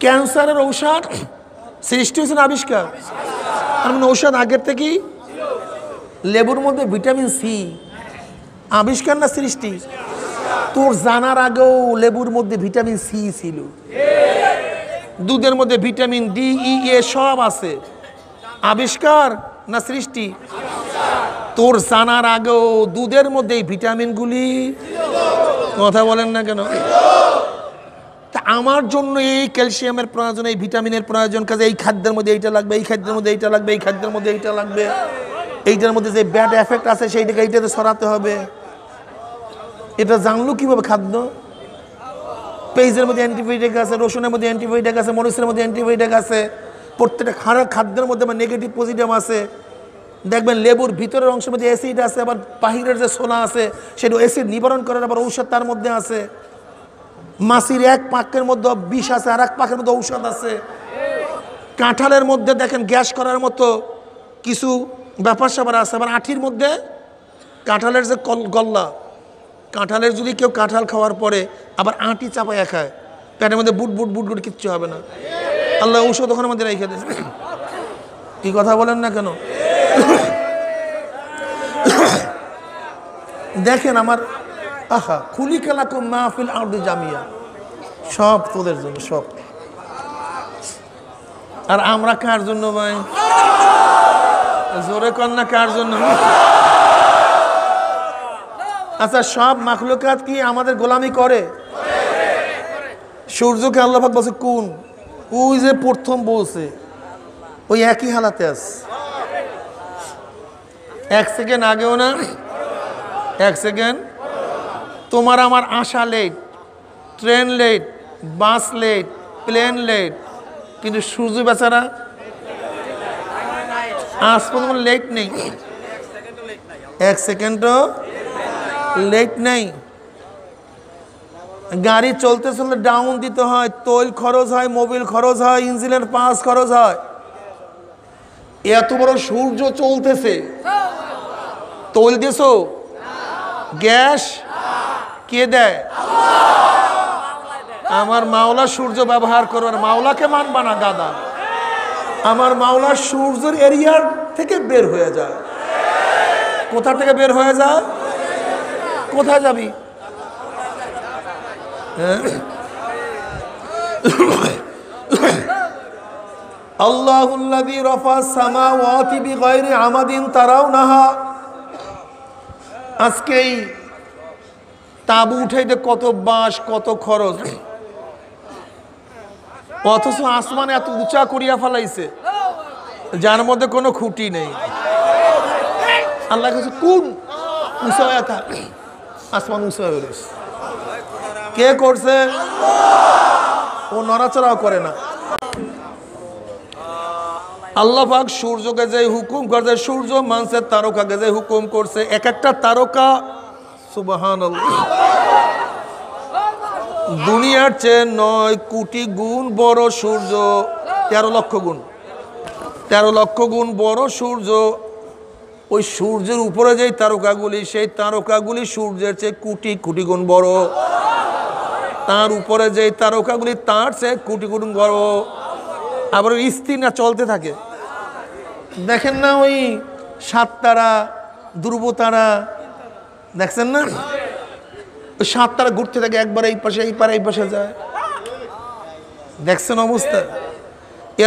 ক্যান্সারের ঔষধ সৃষ্টি হয়েছে না আবিষ্কার? আর মানে ঔষধ আগের থেকেই। লেবুর মধ্যে ভিটামিন সি আবিষ্কার না সৃষ্টি? তোর জানার আগেও লেবুর মধ্যে ভিটামিন সি ছিল। দুধের মধ্যে ভিটামিন ডি, ই, এ সব আছে। আবিষ্কার না সৃষ্টি? তোর জানার আগেও দুধের মধ্যে এই ভিটামিনগুলি। কথা বলেন না কেন? তা আমার জন্য এই ক্যালসিয়ামের প্রয়োজন, এই ভিটামিনের প্রয়োজন, কাজে এই খাদ্যের মধ্যে এইটা লাগবে, এই খাদ্যের মধ্যে এইটা লাগবে, এই খাদ্যের মধ্যে এইটা লাগবে। এইটার মধ্যে যে ব্যাড এফেক্ট আছে সেইটাকে এইটাতে সরাতে হবে। এটা জানলো কিভাবে? খাদ্য। পেঁয়াজের মধ্যে অ্যান্টিবায়োটিক আছে, রসুনের মধ্যে অ্যান্টিবায়োটিক আছে, মরিচের মধ্যে অ্যান্টিবায়োটিক আছে। প্রত্যেকটা খাদ্যের মধ্যে আমার নেগেটিভ পজিটিভ আছে। দেখবেন লেবুর ভিতরের অংশের মধ্যে অ্যাসিড আছে, আবার বাহিরের যে সোনা আছে সেটা অ্যাসিড নিবারণ করার আবার ঔষধ তার মধ্যে আছে। মাছির এক পাকের মধ্যে বিষ আছে, আর এক পাকের মধ্যে ঔষধ আছে। কাঁঠালের মধ্যে দেখেন গ্যাস করার মতো কিছু ব্যাপার স্যাপার আছে। আবার আঠির মধ্যে কাঁঠালের যে গল্লা, কাঁঠালের যদি কেউ কাঁঠাল খাওয়ার পরে আবার আঁটি চাপাইয়া খায়, পেটের মধ্যে বুট বুট বুট বুট কিচ্ছু হবে না। আল্লাহ ঔষধ ওখানে মধ্যে রেখে দেয়। কি কথা বলেন না কেন? দেখেন আমার আহা খুলি কালাকুম মাহফিল আরদি জামিয়া, সব তোদের জন্য সব। আর আমরা কার জন্য ভাই? জোরে কন্যা কার জন্য? আচ্ছা সব মাখলুকাত কি আমাদের গোলামি করে? সূর্যকে আল্লাহ পাক বলছে কোন, ওই যে প্রথম বলছে ওই একই হালাতে আছে। এক সেকেন্ড আগেও না, এক সেকেন্ড। তোমার আমার আসা লেট, ট্রেন লেট, বাস লেট, প্লেন লেট, কিন্তু সূর্য বেচারা আজ পর্যন্ত লেট নেই, এক সেকেন্ডও লেট নেই। গাড়ি চলতে চলতে ডাউন দিতে হয়, তৈল খরচ হয়, মোবিল খরচ হয়, ইঞ্জিনের পাস খরচ হয়। এত বড় সূর্য চলতেছে, তৈল দিছো? গ্যাস কে দেয়? আমার মাওলা সূর্য ব্যবহার করো, আর মাওলাকে মানবা না গাদা। আমার মাওলা সূর্যের এরিয়ার থেকে বের হয়ে যায়। কোথা থেকে বের হয়ে যায়? কোথায় যাবি? আল্লাহুল্লাযী রাফা'আস সামাওয়াতি বিগাইরি আমাদিন তারাউনাহা। আজকে এই তাঁবু উঠাইতে কত বাঁশ, কত খরচ, অথচ আসমান এত উঁচা করিয়া ফেলাইছে যার মধ্যে কোনো খুঁটি নেই। আল্লাহ কাছে কোন উঁচা হয়ে থাক, আসমান উঁচা হয়ে রয়েছে। কে করছে? ও নড়াচড়াও করে না। আল্লাহ পাক সূর্যকে যে হুকুম করছে, সূর্য মানুষের তারকাকে যে হুকুম করছে, এক একটা তারকা সুবহানাল্লাহ দুনিয়ার চেয়ে 9 কোটি গুণ বড় সূর্য, 13 লক্ষ গুণ, 13 লক্ষ গুণ বড় সূর্য। ওই সূর্যের উপরে যেই তারকাগুলি, সেই তারকাগুলি সূর্যের চেয়ে কোটি কোটি গুণ বড়। তার উপরে যেই তারকাগুলি তার চেয়ে কোটি কোটি গুণ বড়। আবার স্থির না, চলতে থাকে। দেখেন না ওই 7 তারা, ধ্রুব তারা, দেখছেন না? ওই 7 তারা ঘুরতে থাকে, একবার এই পাশে, এই পারে, এই পাশে যায়। দেখছেন অবস্থা?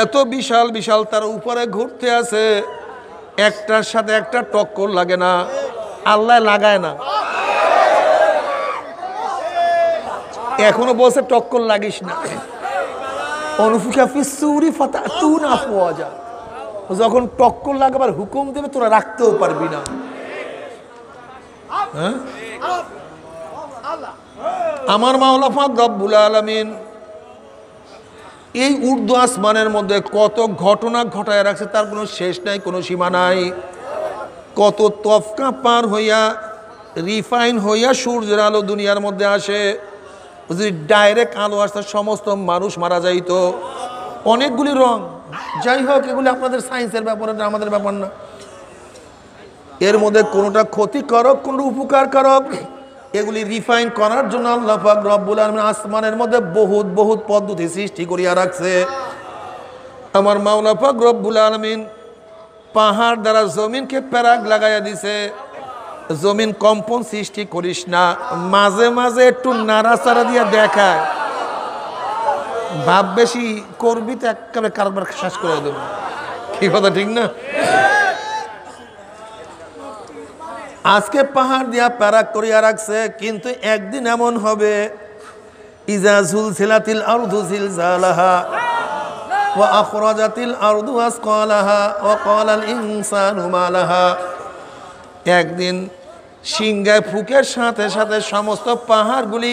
এত বিশাল বিশাল তার উপরে ঘুরতে আছে, একটার সাথে একটা টক্কর লাগে না, আল্লাহ লাগায় না। এখনো বলছে টক্কর লাগিস না। অনুফিকা ফিস সূরি ফাতাতুনা আফওয়াজা, যখন টক্কর লাগাবার হুকুম দেবে তোরা রাখতেও পারবি না। হ্যাঁ, আমার মাওলা পাক রব্বুল আলামিন এই উর্দু আসমানের মধ্যে কত ঘটনা ঘটায় রাখছে, তার কোনো শেষ নাই, কোনো সীমা নাই। কত তফকা পার হইয়া, রিফাইন হইয়া সূর্যের আলো দুনিয়ার মধ্যে আসে। যদি ডাইরেক্ট আলো আসতে সমস্ত মানুষ মারা যাইত। অনেকগুলি রং, যাই হোক, এগুলি আপনাদের সায়েন্সের ব্যাপার, আমাদের ব্যাপার না। এর মধ্যে কোনোটা ক্ষতিকারক, কোনোটা উপকারকারক। এগুলি রিফাইন করার জন্য আল্লাহ পাক রব্বুল আলামিন আসমানের মধ্যে বহুত বহুত পদ্ধতি সৃষ্টি করিয়া রাখছে। আমার মাওলা পাক রব্বুল আলামিন পাহাড় দ্বারা জমিনকে প্যারাক লাগাইয়া দিছে। জমিন কম্পন সৃষ্টি করিস না, মাঝে মাঝে একটু নাড়াচাড়া দিয়া দেখায়। ভাব বেশি করবি তো একেবারে কারবার শেষ করে দেব। কি কথা ঠিক না? আজকে পাহাড় দিয়া প্যারাক করিয়া রাখছে, কিন্তু একদিন এমন হবে, ইজা জুলজিলাতিল আরদু জিলজালাহা ওয়া আখরাজাতিল আরদু আসকালাহা ওয়া ক্বালাল ইনসানু মা লাহা। একদিন সিংহায় ফুকের সাথে সাথে সমস্ত পাহাড়গুলি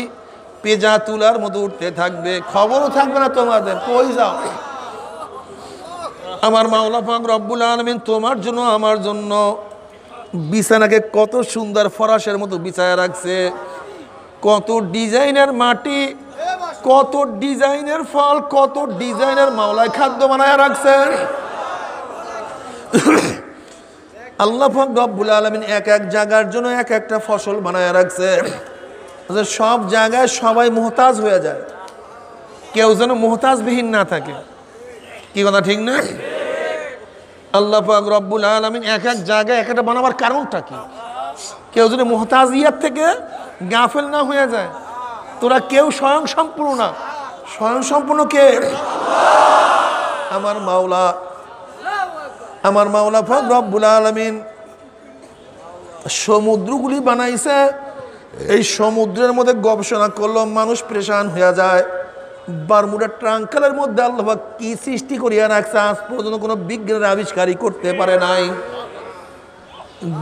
পেজা তুলার মতো উঠতে থাকবে, খবরও থাকবে না তোমাদের, কই যাও। আমার মাওলা পাক রব্বুল আলামিন তোমার জন্য আমার জন্য বিছানাকে কত সুন্দর ফরাসের মতো বিছায়া রাখছে। কত ডিজাইনের মাটি, কত ডিজাইনের ফল, কত ডিজাইনের মাওলায় খাদ্য বানায় রাখছে। আল্লাহ পাক রব্বুল আলামিন এক এক জায়গার জন্য এক একটা ফসল বানায় রাখছে। সব জায়গায় সবাই মুহতাজ হয়ে যায়, কেউ যেন মুহতাজবিহীন না থাকে। কি কথা ঠিক না? আল্লাহ পাক রব্বুল আলামিন এক এক জায়গায় এক একটা বানাবার কারণটা কি? কেউ যদি মুহতাজিয়াত থেকে গাফেল না হয়ে যায়। তোরা কেউ স্বয়ং সম্পূর্ণ না, স্বয়ং সম্পূর্ণ কে? আমার মাওলা। আমার মাওলা পাক রব্বুল আলামিন সমুদ্রগুলি বানাইছে। এই সমুদ্রের মধ্যে গবেষণা করলো, মানুষ পরেশান হয়ে যায়। বারমুডা ট্রাঙ্কালের মধ্যে আল্লাহ পাক কি সৃষ্টি করিয়া রাখছে, আজ পর্যন্ত কোনো বিজ্ঞানের আবিষ্কারই করতে পারে নাই।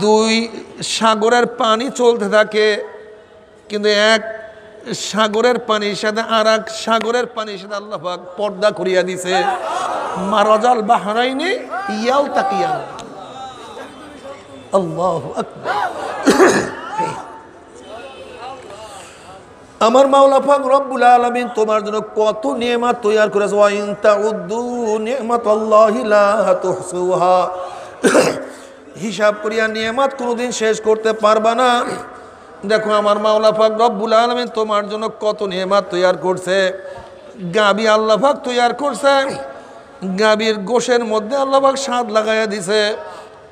2 সাগরের পানি চলতে থাকে, কিন্তু এক সাগরের পানির সাথে আর এক সাগরের পানির সাথে আল্লাহ পাক পর্দা করিয়া দিছে। মারাজাল বাহরাইনি ইয়ালতাকিয়ান। আল্লাহু আকবার। আমার মাওলা পাক রব্বুল আলামিন তোমার জন্য কত নিয়ামত তৈরি করেছে। ওয়া ইন তাউদ্দু নি'মাতাল্লাহি লা তুহসুহা। হিসাব করিয়া নিয়ামত কোনোদিন শেষ করতে পারবা না। দেখো আমার মাওলা পাক রব্বুল আলামিন তোমার জন্য কত নিয়ামত তৈরি করছে। গাবি আল্লাহ পাক তৈরি করছে, গাবির গোশের মধ্যে আল্লাহ পাক স্বাদ লাগাইয়া দিছে।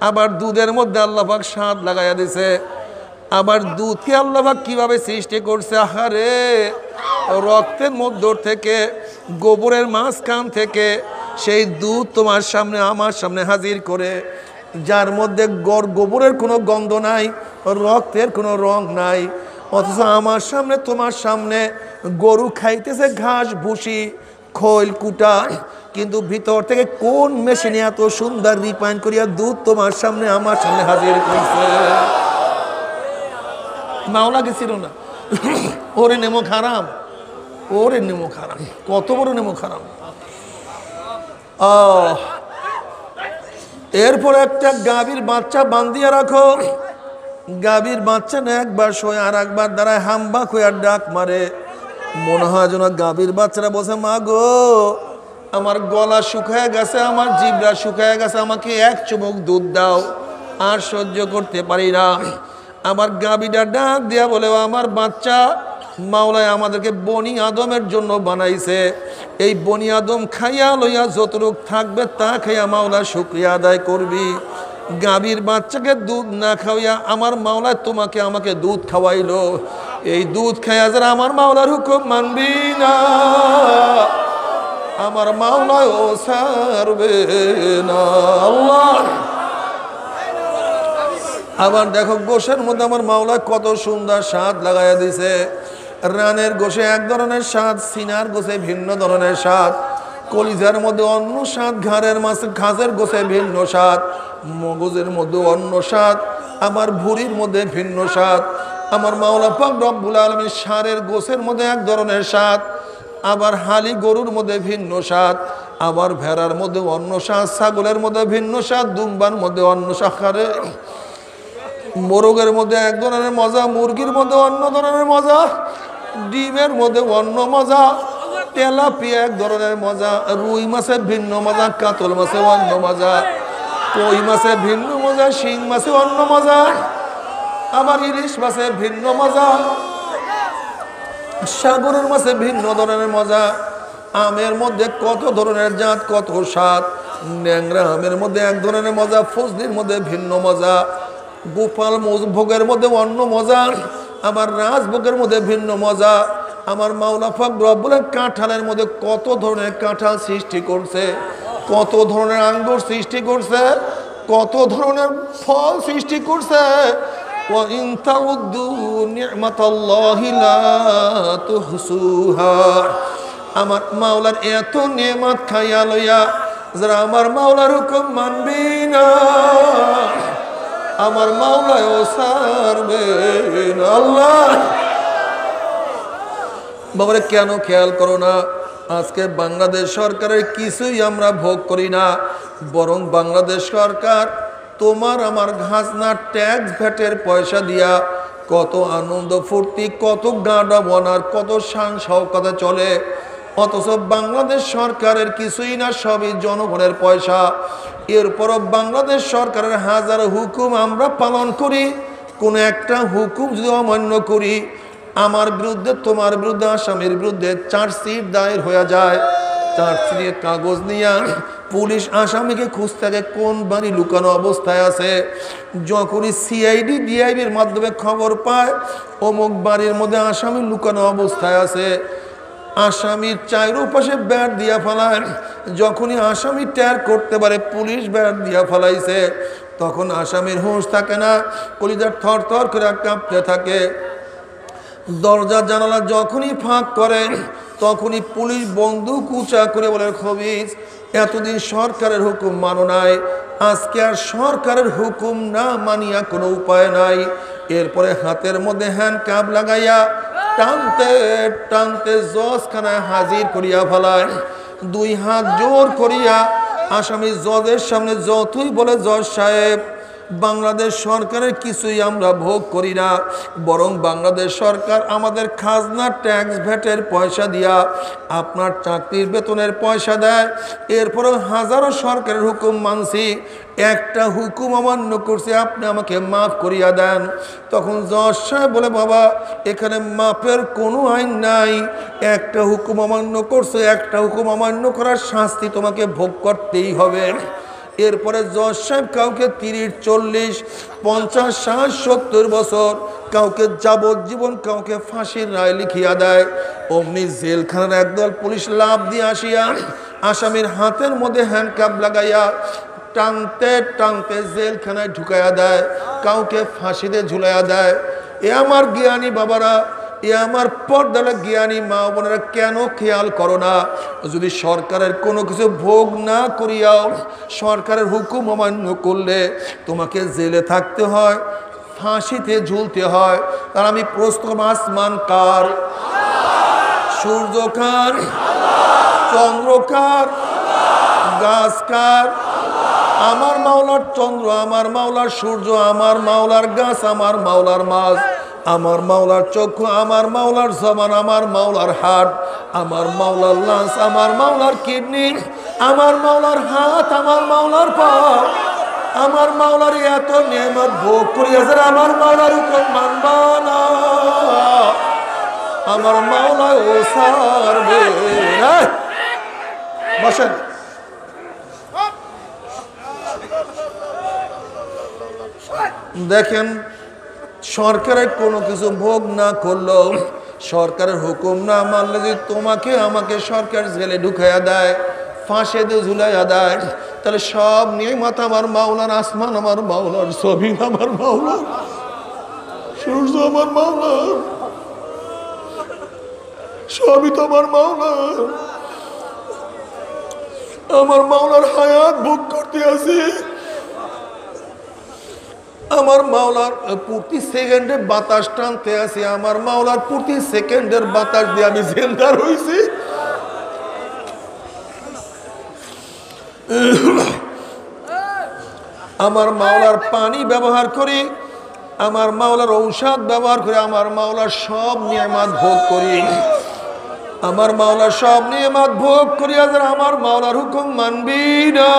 আবার দুধের মধ্যে আল্লাহ পাক স্বাদ লাগাইয়া দিছে। আবার দুধকে আল্লাহ পাক কিভাবে সৃষ্টি করছে, আহারে, রক্তের মধ্য থেকে, গোবরের মাঝখান থেকে সেই দুধ তোমার সামনে আমার সামনে হাজির করে, যার মধ্যে গোবরের কোনো গন্ধ নাই, রক্তের কোনো রং নাই, অথচ আমার সামনে তোমার সামনে গরু খাইতেছে ঘাস ভুসি খৈল কুটা, কিন্তু ভিতর থেকে কোন মেশিনে এত সুন্দর রিফাইন করিয়া দুধ তোমার সামনে আমার সামনে হাজির করছে। মাওলা গেছিল না, ওরে নেমো খারাম, ওরে নেমো খারাম, কত বড় নেমো খারাম। এরপরে একটা গাভীর বাচ্চা বান্ধিয়া রাখো। গাভীর বাচ্চা না একবার শোয় আর একবার দাঁড়ায়, হাম্বা খুঁয়ার ডাক মারে। মনে হয় যেন গাভীর বাচ্চারা বসে, মা গো আমার গলা শুকায় গেছে, আমার জিভটা শুকায় গেছে, আমাকে এক চুমুক দুধ দাও, আর সহ্য করতে পারি না। আমার গাভীটা ডাক দিয়া বলে, আমার বাচ্চা, মাওলায় আমাদেরকে বনি আদমের জন্য বানাইছে, এই বনি আদম খাইয়া লইয়া যতটুক থাকবে তা খাইয়া মাওলা শুকরিয়া আদায় করবি। গাভীর বাচ্চাকে দুধ না খাওয়াইয়া আমার মাওলায় তোমাকে আমাকে দুধ খাওয়াইলো, এই দুধ খাইয়া যারা আমার মাওলার হুকুম মানবি না, আমার মাওলায় ও ছাড়বে না। আল্লাহ। আবার দেখো গোশের মধ্যে আমার মাওলা কত সুন্দর স্বাদ লাগাইয়া দিছে। রানের গোশে এক ধরনের স্বাদ, সিনার গোশে ভিন্ন ধরনের স্বাদ, কলিজার মধ্যে অন্য স্বাদ, ঘাড়ের মাঝে ঘাসের গোশে ভিন্ন স্বাদ, মগজের মধ্যে অন্য স্বাদ, আমার ভুঁড়ির মধ্যে ভিন্ন স্বাদ। আমার মাওলা পাক রব্বুল আলামিন ষাঁড়ের গোশের মধ্যে এক ধরনের স্বাদ, আবার হালি গরুর মধ্যে ভিন্ন স্বাদ, আবার ভেড়ার মধ্যে অন্য স্বাদ, ছাগলের মধ্যে ভিন্ন স্বাদ, দুম্বার মধ্যে অন্য স্বাদ, মোরগের মধ্যে এক ধরনের মজা, মুরগির মধ্যে অন্য ধরনের মজা, ডিমের মধ্যে অন্য মজা, তেলাপিয়া এক ধরনের মজা, রুই মাছের ভিন্ন মজা, কাতল মাছে অন্য মজা, কই মাছে ভিন্ন মজা, শিং মাছে অন্য মজা, আবার ইলিশ মাছে ভিন্ন মজা, সাগরের মাছে ভিন্ন ধরনের মজা। আমের মধ্যে কত ধরনের জাত, কত স্বাদ। ন্যাংরা আমের মধ্যে এক ধরনের মজা, ফজলির মধ্যে ভিন্ন মজা, গোপাল ভোগের মধ্যে অন্য মজা, আবার রাজভোগের মধ্যে ভিন্ন মজা। আমার মাওলা পাক রব্বুল কাঁঠালের মধ্যে কত ধরনের কাঁঠাল সৃষ্টি করছে, কত ধরনের আঙ্গুর সৃষ্টি করছে, কত ধরনের ফল সৃষ্টি করছে। وَإِن تَعُدُّوا نِعْمَةَ اللَّهِ لَا تُحْصُوهَا। আমার মাওলার এত নেয়ামত খাইয়া লইয়া যারা আমার মাওলার হুকুম মানবি না, আমার মাওলায় ও ছাড়বে না। আল্লাহ। বাবারে কেন খেয়াল করো না, আজকে বাংলাদেশ সরকারের কিছুই আমরা ভোগ করি না, বরং বাংলাদেশ সরকার তোমার আমার খাজনা ট্যাক্স ভ্যাটের পয়সা দিয়া কত আনন্দ ফুর্তি, কত গাঁডা বনার, কত শান শওকতে চলে। অথচ বাংলাদেশ সরকারের কিছুই না, সবই জনগণের পয়সা। এরপরও বাংলাদেশ সরকারের হাজার হুকুম আমরা পালন করি, কোন একটা হুকুম যদি অমান্য করি, আমার বিরুদ্ধে, তোমার বিরুদ্ধে, আসামির বিরুদ্ধে চার্জশিট দায়ের হয়ে যায়। চার্জশিটের কাগজ নিয়ে পুলিশ আসামিকে খুঁজতে থাকে কোন বাড়ি লুকানো অবস্থায় আছে। যখনই সিআইডি ডিআইবির মাধ্যমে খবর পায় অমুক বাড়ির মধ্যে আসামি লুকানো অবস্থায় আছে, আসামির চারপাশে ব্যাট দিয়া ফেলায়। যখনই আসামি ট্যার করতে পারে পুলিশ ব্যাট দিয়া ফেলাইছে, তখন আসামির হুঁশ থাকে না, কলিজার থর থর করে কাঁপতে থাকে। দরজা জানালা যখনই ফাঁক করে তখনই পুলিশ বন্দুক উঁচা করে বলে, খবিজ এতদিন সরকারের হুকুম মানো নাই, আজকে আর সরকারের হুকুম না মানিয়া কোনো উপায় নাই। এরপরে হাতের মধ্যে হ্যান্ডকাপ লাগাইয়া টানতে টানতে জজখানায় হাজির করিয়া ফেলায়। দুই হাত জোর করিয়া আসামি জজের সামনে যতই বলে, জজ সাহেব বাংলাদেশ সরকারের কিছুই আমরা ভোগ করি না, বরং বাংলাদেশ সরকার আমাদের খাজনা ট্যাক্স ভ্যাটের পয়সা দিয়া আপনার চাকরির বেতনের পয়সা দেয়। এরপরেও হাজারো সরকারের হুকুম মানছি, একটা হুকুম অমান্য করছে, আপনি আমাকে মাফ করিয়া দেন। তখন জজ সাহেব বলে, বাবা এখানে মাফের কোনো আইন নাই, একটা হুকুম অমান্য করছে, একটা হুকুম অমান্য করার শাস্তি তোমাকে ভোগ করতেই হবে। এরপরে জজ সাহেব কাউকে 30, 40, 50, 60, 70 বছর, কাউকে যাবজ্জীবন, কাউকে ফাঁসির রায় লিখিয়া দেয়। অমনি জেলখানার একদল পুলিশ লাফ দিয়ে আসিয়া আসামির হাতের মধ্যে হ্যান্ডকাপ লাগাইয়া টানতে টানতে জেলখানায় ঢুকাইয়া দেয়, কাউকে ফাঁসিতে ঝুলাইয়া দেয়। এ আমার জ্ঞানী বাবারা, এ আমার পর্দারা জ্ঞানী মা বোনেরা, কেন খেয়াল করো না? যদি সরকারের কোনো কিছু ভোগ না করিয়াও সরকারের হুকুম অমান্য করলে তোমাকে জেলে থাকতে হয়, ফাঁসিতে ঝুলতে হয়। তার আমি প্রশ্ন, আসমান কার? সূর্য কার? চন্দ্র কার? গাছ কার? আমার মাওলার চন্দ্র, আমার মাওলার সূর্য, আমার মাওলার গাছ, আমার মাওলার মাছ। আমার মাওলার চক্ষু, আমার মাওলার জবান, আমার মাওলার হাট, আমার মাওলার লাঞ্চ, আমার মাওলার কিডনি, আমার মাওলার হাত, আমার মাওলার পা, আমার মাওলার এত নিয়ামত ভোগ করিয়াছে, আমার মাওলার উপর মানবা না, আমার মাওলা ও সারবে। বসেন। দেখেন, সরকারের কোনো কিছু ভোগ না করলো, সরকারের হুকুম না মানলে যদি তোমাকে আমাকে সরকার জেলে ঢুকাইয়া দেয়, ফাঁসে দিয়ে ঝুলাইয়া দেয়, তাহলে সব নিয়ামত আমার মাওলার, আসমান আমার মাওলার, জমিন আমার মাওলার, সূর্য আমার মাওলার, সবই তো আমার মাওলার। আমার মাওলার হায়াত ভোগ করতে আছি, আমার মাওলার প্রতি সেকেন্ডে বাতাস টানতে আছি, আমার মাওলার প্রতি সেকেন্ডের বাতাস দিয়ে আমি জিন্দা রয়েছি। আমার মাওলার পানি ব্যবহার করি, আমার মাওলার ঔষধ ব্যবহার করে, আমার মাওলার সব নিয়ামত ভোগ করি, আমার মাওলার সব নিয়ামত ভোগ করি, আমার মাওলার হুকুম মানবি না,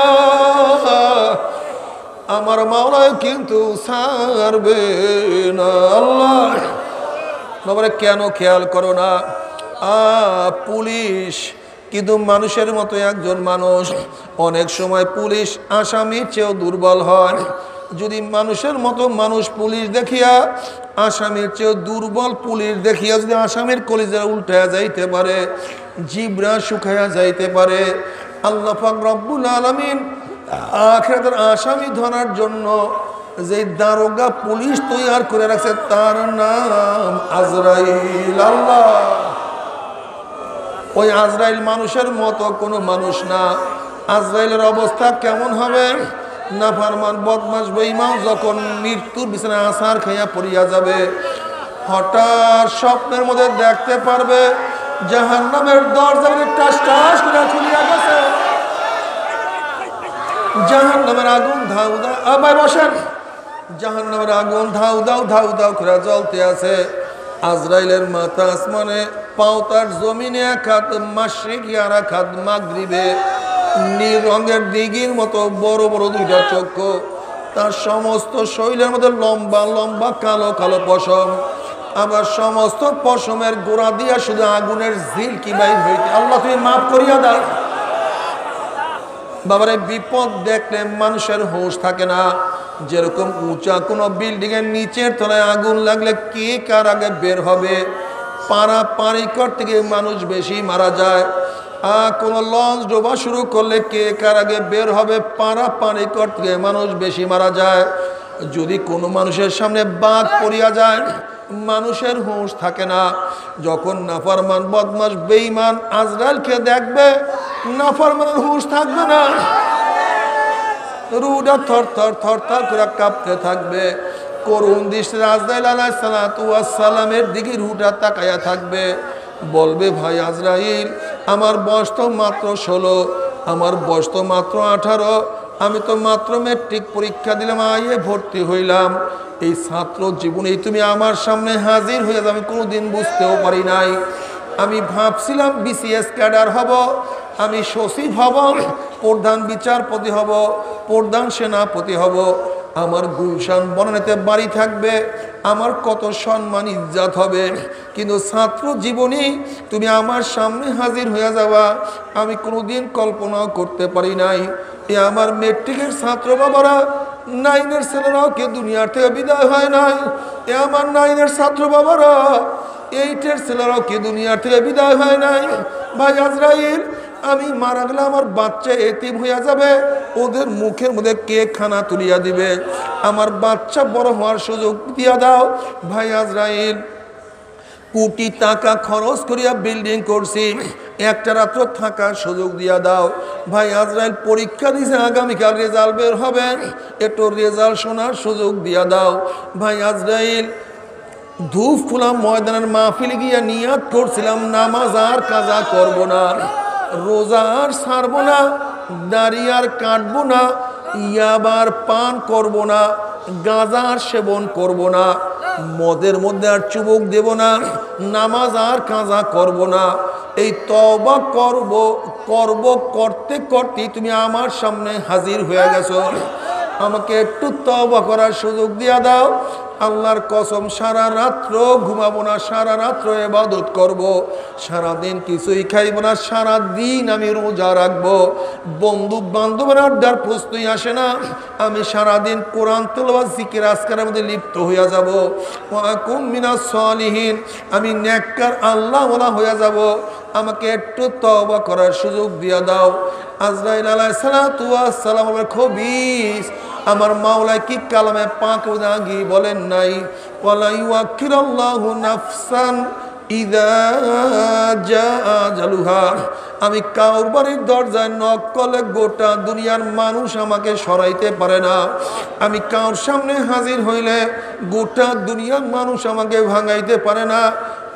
আমার মাওলায় কিন্তু ছাড়বে না। আল্লাহ বাবারে, কেন খেয়াল করো না? পুলিশ কিন্তু মানুষের মতো একজন মানুষ। অনেক সময় পুলিশ আসামির চেয়েও দুর্বল হয়। যদি মানুষের মতো মানুষ পুলিশ দেখিয়া আসামির চেয়েও দুর্বল পুলিশ দেখিয়া যদি আসামির কলিজা উল্টায়া যাইতে পারে, জিবরা শুকাইয়া যাইতে পারে, আল্লাহ পাক রব্বুল আলামিন আখিরাতের আসামি ধরার জন্য যে দারোগা পুলিশ তৈরি করে রাখছে তার নাম আজরাইল। আল্লাহ, ওই আজরাইল মানুষের মতো কোনো মানুষ না। আজরাইলের অবস্থা কেমন হবে? নাফরমান বদমাশ বেঈমান যখন মৃত্যুর বিছানায় আছাড় খাইয়া পড়িয়া যাবে, হঠাৎ স্বপ্নের মধ্যে দেখতে পারবে জাহান্নামের দরজা টাস টাস করে খুলিয়া গেছে, জাহান্নামের আগুন ধাউ দাও, আবার বসেন, জাহান্নামের আগুন ধাউ দাও ধাউ দাও করে জ্বলতে আছে। আজরাইলের মাথা আসমানে, পাও তার জমিনে, এক হাত মাশরিকি আর এক হাত মাগরিবে, নীল রঙের দিঘির মতো বড় বড় দুইটা চক্ষু, তার সমস্ত শরীরের মধ্যে লম্বা লম্বা কালো কালো পশম, আবার সমস্ত পশমের গোড়া দিয়া শুধু আগুনের ঝিলকি বাইর হইতে। আল্লাহ তুমি মাফ করিয়া দাও। বাবারে, বিপদ দেখলে মানুষের হুঁশ থাকে না। যেরকম উঁচা কোনো বিল্ডিং এর নিচের তলায় আগুন লাগলে কে কার আগে বের হবে, পারাপারি করতে গিয়ে মানুষ বেশি মারা যায়। কোনো লঞ্চ ডোবা শুরু করলে কে কার আগে বের হবে, পারাপারি করতে গিয়ে মানুষ বেশি মারা যায়। যদি কোনো মানুষের সামনে বাঘ পড়িয়া যায়, মানুষের হুঁশ থাকে না। যখন নাফরমান বদমাশ বেঈমান আজরাইলকে দেখবে, নাফরমানের হুঁশ থাকবে না, রুডা থর থর থর থর করে কাঁপতে থাকবে। করুণ দৃষ্টিতে আজরাইল আলাইহিস সালাতু ওয়াস সালামের দিকে রুডা তাকায়া থাকবে, বলবে ভাই আজরাইল, আমার বয়স তো মাত্র 16, আমার বয়স তো মাত্র 18, আমি তো মাত্র ম্যাট্রিক পরীক্ষা দিলাম, আইয়ে ভর্তি হইলাম। এই ছাত্র জীবনে তুমি আমার সামনে হাজির হয়ে যাবে, আমি কোনোদিন বুঝতেও পারি নাই। আমি ভাবছিলাম বিসিএস ক্যাডার হব, আমি সচিব হব, প্রধান বিচারপতি হব, প্রধান সেনাপতি হব, আমার গুলশান বনানীতে বাড়ি থাকবে, আমার কত সম্মান ইজ্জত হবে। কিন্তু ছাত্র জীবনে তুমি আমার সামনে হাজির হয়ে যাওয়া আমি কোনোদিন কল্পনাও করতে পারি নাই। এ আমার মেট্রিকের ছাত্র বাবারা, 9-এর ছেলেরাও কে দুনিয়ার থেকে বিদায় হয় নাই। এ আমার 9-এর ছাত্র বাবারা, 8-এর ছেলেরাও কে দুনিয়ার থেকে বিদায় হয় নাই। ভাই আজরাইল, আমি মারা গেলে আমার বাচ্চা এতিম হইয়া যাবে, ওদের মুখের মধ্যে কে খানা তুলিয়া দিবে? আমার বাচ্চা বড় হওয়ার সুযোগ দিয়া দাও। ভাই আজরাইল, কোটি টাকা খরচ করিয়া বিল্ডিং করছি, একটা রাত্র থাকার সুযোগ দিয়া দাও। ভাই আজরাইল, পরীক্ষা দিছে, আগামীকাল রেজাল্ট বের হবে, একটু রেজাল্ট শোনার সুযোগ দিয়া দাও। ভাই আজরাইল, ধূপ খোলা ময়দানের মাহফিলে গিয়া নিয়াত করছিলাম নামাজ আর কাজা করব না, রোজা আর ছাড়ব না, দাড়ি আর কাটবো না, ইয়াবার পান করব না, গাঁজা আর সেবন করব না। মদের মধ্যে আর চুবুক দেব না, নামাজ আর কাজা করব না। এই তওবা করব করব করতে করতে তুমি আমার সামনে হাজির হয়ে গেছো, আমাকে একটু তওবা করার সুযোগ দিয়া দাও। আল্লাহর কসম সারা রাত্র ঘুমাবো না, সারা রাত্র ইবাদত করব, সারাদিন কিছুই খাইব না, সারা দিন আমি রোজা রাখবো। বন্ধু বান্ধবের আড্ডার প্রশ্নই আসে না। আমি সারাদিন কোরআন তেলাওয়াত জিকির আজকারের মধ্যে লিপ্ত হইয়া যাব। ওয়া কুম মিনাস সলিহিন, আমি নেককার আল্লাহওয়ালা হইয়া যাব। আমাকে একটু তওবা করার সুযোগ দিয়া দাও। আজরাইল আলাইহিস সালাতু ওয়াস সালামের খবিস আমার মাওলা কি কালামে পাক উদাগি বলেন নাই, ওয়ালা ইউআখিরুল্লাহু নাফসান ইযা জাআ আজালুহা। আমি কাউর বাড়ির দরজায় নক করলে গোটা দুনিয়ার মানুষ আমাকে সরাইতে পারে না। আমি কাউর সামনে হাজির হইলে গোটা দুনিয়ার মানুষ আমাকে ভাঙাইতে পারে না।